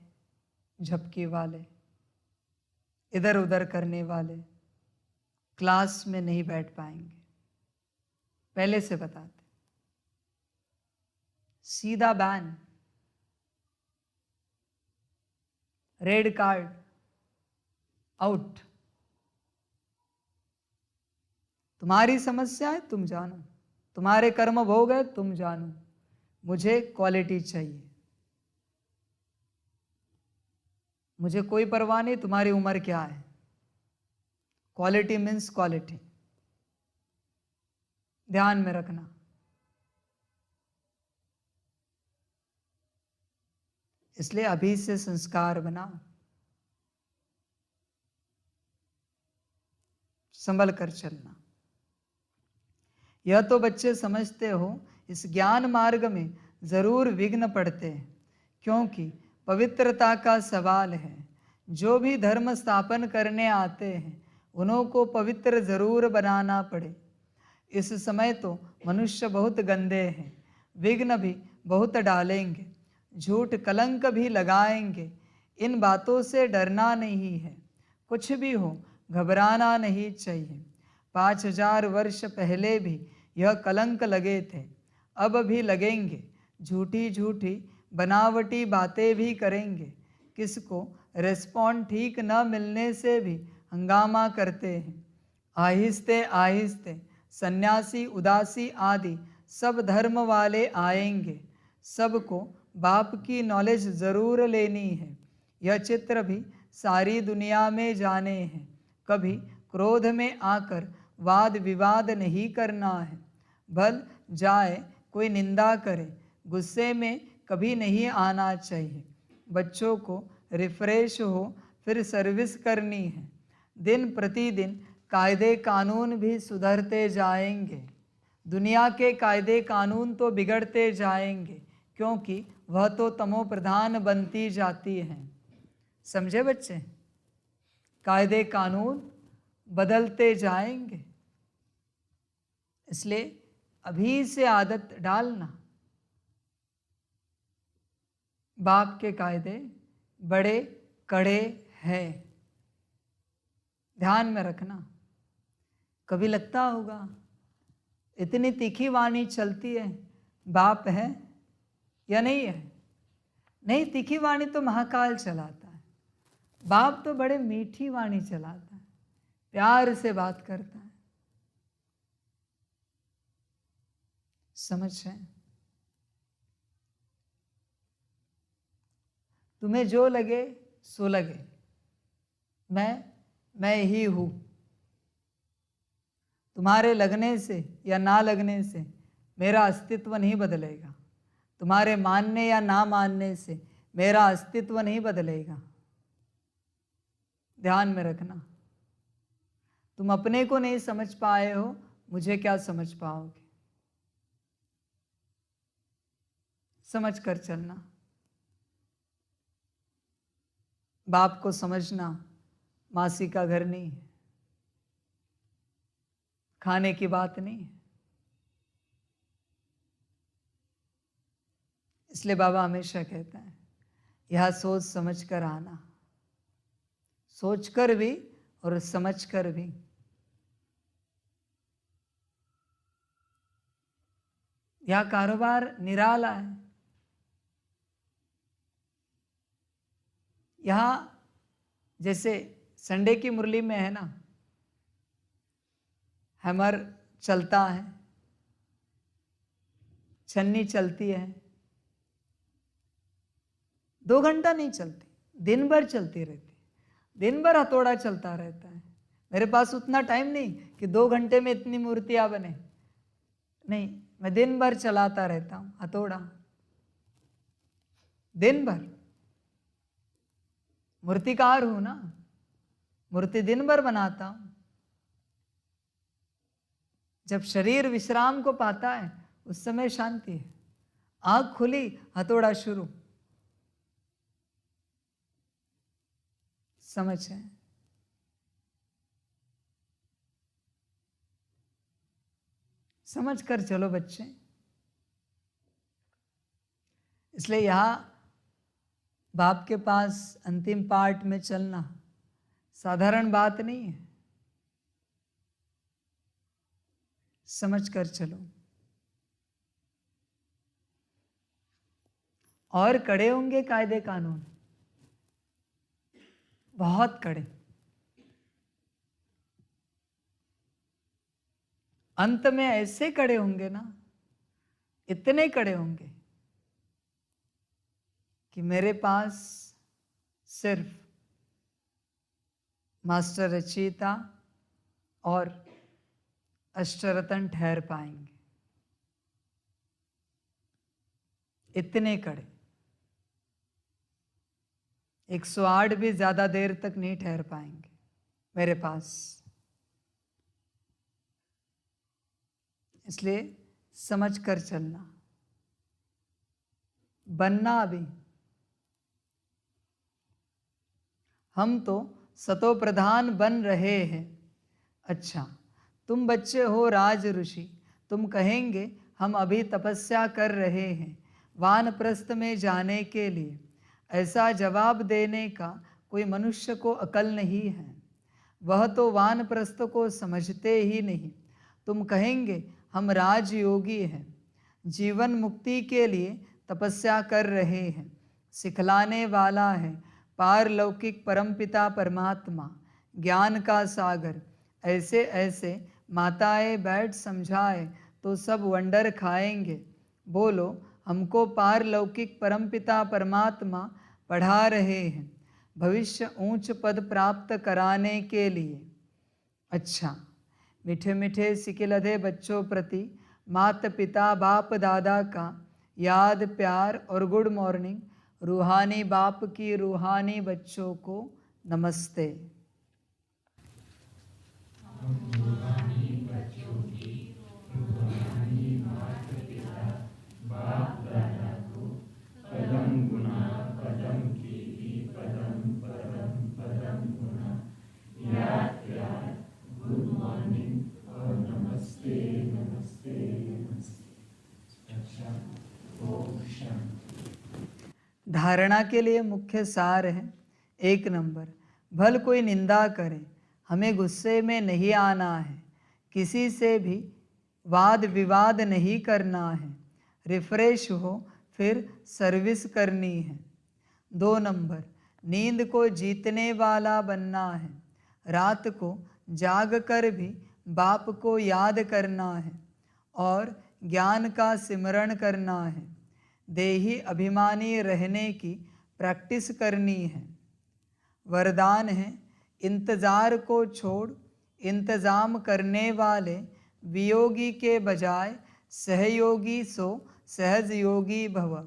झपकी वाले, इधर उधर करने वाले क्लास में नहीं बैठ पाएंगे। पहले से बताते, सीधा बैन, रेड कार्ड, आउट। तुम्हारी समस्या है तुम जानो, तुम्हारे कर्म भोग है तुम जानो, मुझे क्वालिटी चाहिए, मुझे कोई परवाह नहीं तुम्हारी उम्र क्या है। क्वालिटी मीन्स क्वालिटी, ध्यान में रखना। इसलिए अभी से संस्कार बनाओ, संभल कर चलना। यह तो बच्चे समझते हो, इस ज्ञान मार्ग में जरूर विघ्न पड़ते हैं, क्योंकि पवित्रता का सवाल है। जो भी धर्म स्थापन करने आते हैं उन्हों को पवित्र जरूर बनाना पड़े। इस समय तो मनुष्य बहुत गंदे हैं, विघ्न भी बहुत डालेंगे, झूठ कलंक भी लगाएंगे। इन बातों से डरना नहीं है, कुछ भी हो घबराना नहीं चाहिए। 5000 वर्ष पहले भी यह कलंक लगे थे, अब भी लगेंगे। झूठी झूठी बनावटी बातें भी करेंगे, किसको रिस्पॉन्ड ठीक न मिलने से भी हंगामा करते हैं। आहिस्ते आहिस्ते सन्यासी, उदासी आदि सब धर्म वाले आएंगे। सबको बाप की नॉलेज ज़रूर लेनी है। यह चित्र भी सारी दुनिया में जाने हैं। कभी क्रोध में आकर वाद विवाद नहीं करना है, भल जाए कोई निंदा करे, गुस्से में कभी नहीं आना चाहिए। बच्चों को रिफ्रेश हो फिर सर्विस करनी है। दिन प्रतिदिन कायदे कानून भी सुधरते जाएंगे। दुनिया के कायदे कानून तो बिगड़ते जाएंगे, क्योंकि वह तो तमो प्रधान बनती जाती हैं। समझे बच्चे, कायदे कानून बदलते जाएंगे। इसलिए अभी से आदत डालना। बाप के कायदे बड़े कड़े हैं, ध्यान में रखना। कभी लगता होगा इतनी तीखी वाणी चलती है, बाप है या नहीं है? नहीं, तीखी वाणी तो महाकाल चलाता है, बाप तो बड़े मीठी वाणी चलाता है, प्यार से बात करता है। समझ है? तुम्हें जो लगे सो लगे, मैं ही हूं। तुम्हारे लगने से या ना लगने से मेरा अस्तित्व नहीं बदलेगा। तुम्हारे मानने या ना मानने से मेरा अस्तित्व नहीं बदलेगा। ध्यान में रखना। तुम अपने को नहीं समझ पाए हो, मुझे क्या समझ पाओगे? समझ कर चलना। बाप को समझना मासी का घर नहीं है, खाने की बात नहीं है। इसलिए बाबा हमेशा कहते हैं यह सोच समझ कर आना, सोच कर भी और समझ कर भी। यह कारोबार निराला है। यहाँ जैसे संडे की मुरली में है ना, हैमर चलता है, छन्नी चलती है, 2 घंटा नहीं चलती, दिन भर चलती रहती, दिन भर हथौड़ा चलता रहता है। मेरे पास उतना टाइम नहीं कि 2 घंटे में इतनी मूर्तियां बने, नहीं, मैं दिन भर चलाता रहता हूं हथौड़ा, दिन भर। मूर्तिकार हूं ना, मूर्ति दिन भर बनाता हूं। जब शरीर विश्राम को पाता है उस समय शांति है। आंख खुली, हथौड़ा शुरू। समझ है? समझ कर चलो बच्चे। इसलिए यहां बाप के पास अंतिम पार्ट में चलना साधारण बात नहीं है। समझ कर चलो। और कड़े होंगे कायदे कानून, बहुत कड़े। अंत में ऐसे कड़े होंगे ना, इतने कड़े होंगे कि मेरे पास सिर्फ मास्टर रचयिता और अष्टरत्न ठहर पाएंगे। इतने कड़े। 108 भी ज्यादा देर तक नहीं ठहर पाएंगे मेरे पास। इसलिए समझ कर चलना, बनना। अभी हम तो सतो प्रधान बन रहे हैं। अच्छा, तुम बच्चे हो राज ऋषि, तुम कहेंगे हम अभी तपस्या कर रहे हैं वानप्रस्थ में जाने के लिए। ऐसा जवाब देने का कोई मनुष्य को अकल नहीं है, वह तो वानप्रस्थ को समझते ही नहीं। तुम कहेंगे हम राजयोगी हैं, जीवन मुक्ति के लिए तपस्या कर रहे हैं। सिखलाने वाला है पारलौकिक परमपिता परमात्मा, ज्ञान का सागर। ऐसे ऐसे माताएं बैठ समझाए तो सब वंडर खाएंगे। बोलो, हमको पारलौकिक परमपिता परमात्मा पढ़ा रहे हैं भविष्य ऊंच पद प्राप्त कराने के लिए। अच्छा, मीठे मीठे सिकिलधे बच्चों प्रति माता पिता बाप दादा का याद प्यार और गुड मॉर्निंग। रूहानी बाप की रूहानी बच्चों को नमस्ते। धारणा के लिए मुख्य सार है। 1 नंबर, भल कोई निंदा करे, हमें गुस्से में नहीं आना है, किसी से भी वाद विवाद नहीं करना है, रिफ्रेश हो फिर सर्विस करनी है। 2 नंबर, नींद को जीतने वाला बनना है, रात को जाग कर भी बाप को याद करना है और ज्ञान का सिमरण करना है। देही अभिमानी रहने की प्रैक्टिस करनी है। वरदान है, इंतज़ार को छोड़ इंतज़ाम करने वाले वियोगी के बजाय सहयोगी सो सहज योगी भव।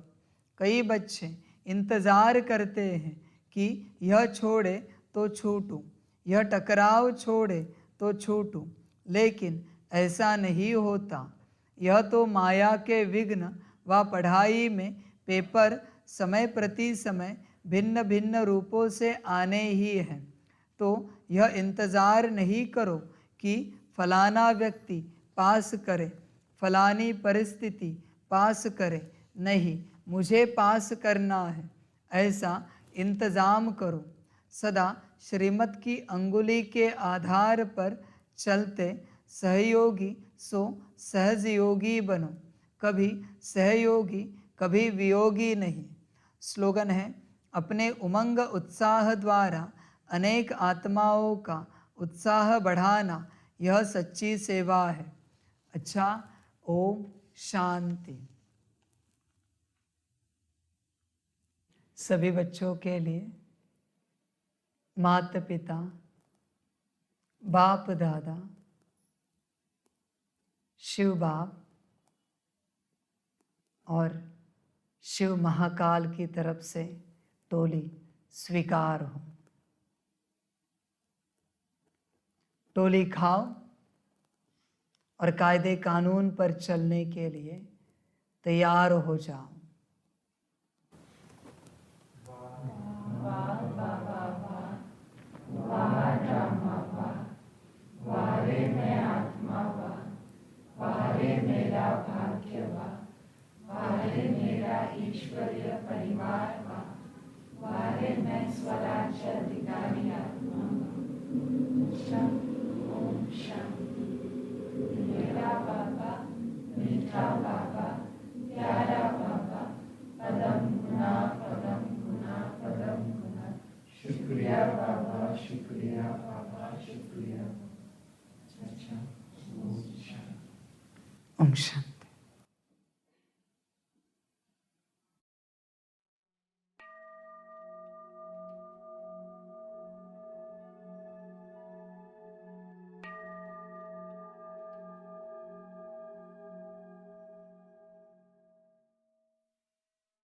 कई बच्चे इंतज़ार करते हैं कि यह छोड़े तो छूटूं, यह टकराव छोड़े तो छूटूं, लेकिन ऐसा नहीं होता। यह तो माया के विघ्न व पढ़ाई में पेपर समय प्रति समय भिन्न भिन्न रूपों से आने ही हैं। तो यह इंतज़ार नहीं करो कि फलाना व्यक्ति पास करे, फलानी परिस्थिति पास करे, नहीं मुझे पास करना है, ऐसा इंतज़ाम करो। सदा श्रीमत की अंगुली के आधार पर चलते सहयोगी सो सहजयोगी बनो, कभी सहयोगी कभी वियोगी नहीं। स्लोगन है, अपने उमंग उत्साह द्वारा अनेक आत्माओं का उत्साह बढ़ाना यह सच्ची सेवा है। अच्छा, ओम शांति। सभी बच्चों के लिए माता पिता, बाप दादा, शिव बाप और शिव महाकाल की तरफ से टोली स्वीकार हो। टोली खाओ और कायदे कानून पर चलने के लिए तैयार हो जाओ। वारे मैं आत्मा वा, वारे मेरा भाग्य वा, वारे मेरा ईश्वरीय परिवार वा, वारे मैं स्वराज्य अधिकारी आत्मा वा। शम ओम शम। मेरा बाबा, मीठा बाबा, प्यारा बाबा, पदम गुना पदम गुना पदम गुना। शुक्रिया बाबा, शुक्रिया बाबा, शुक्रिया। अच्छा, ओम शांति। ओम शांति।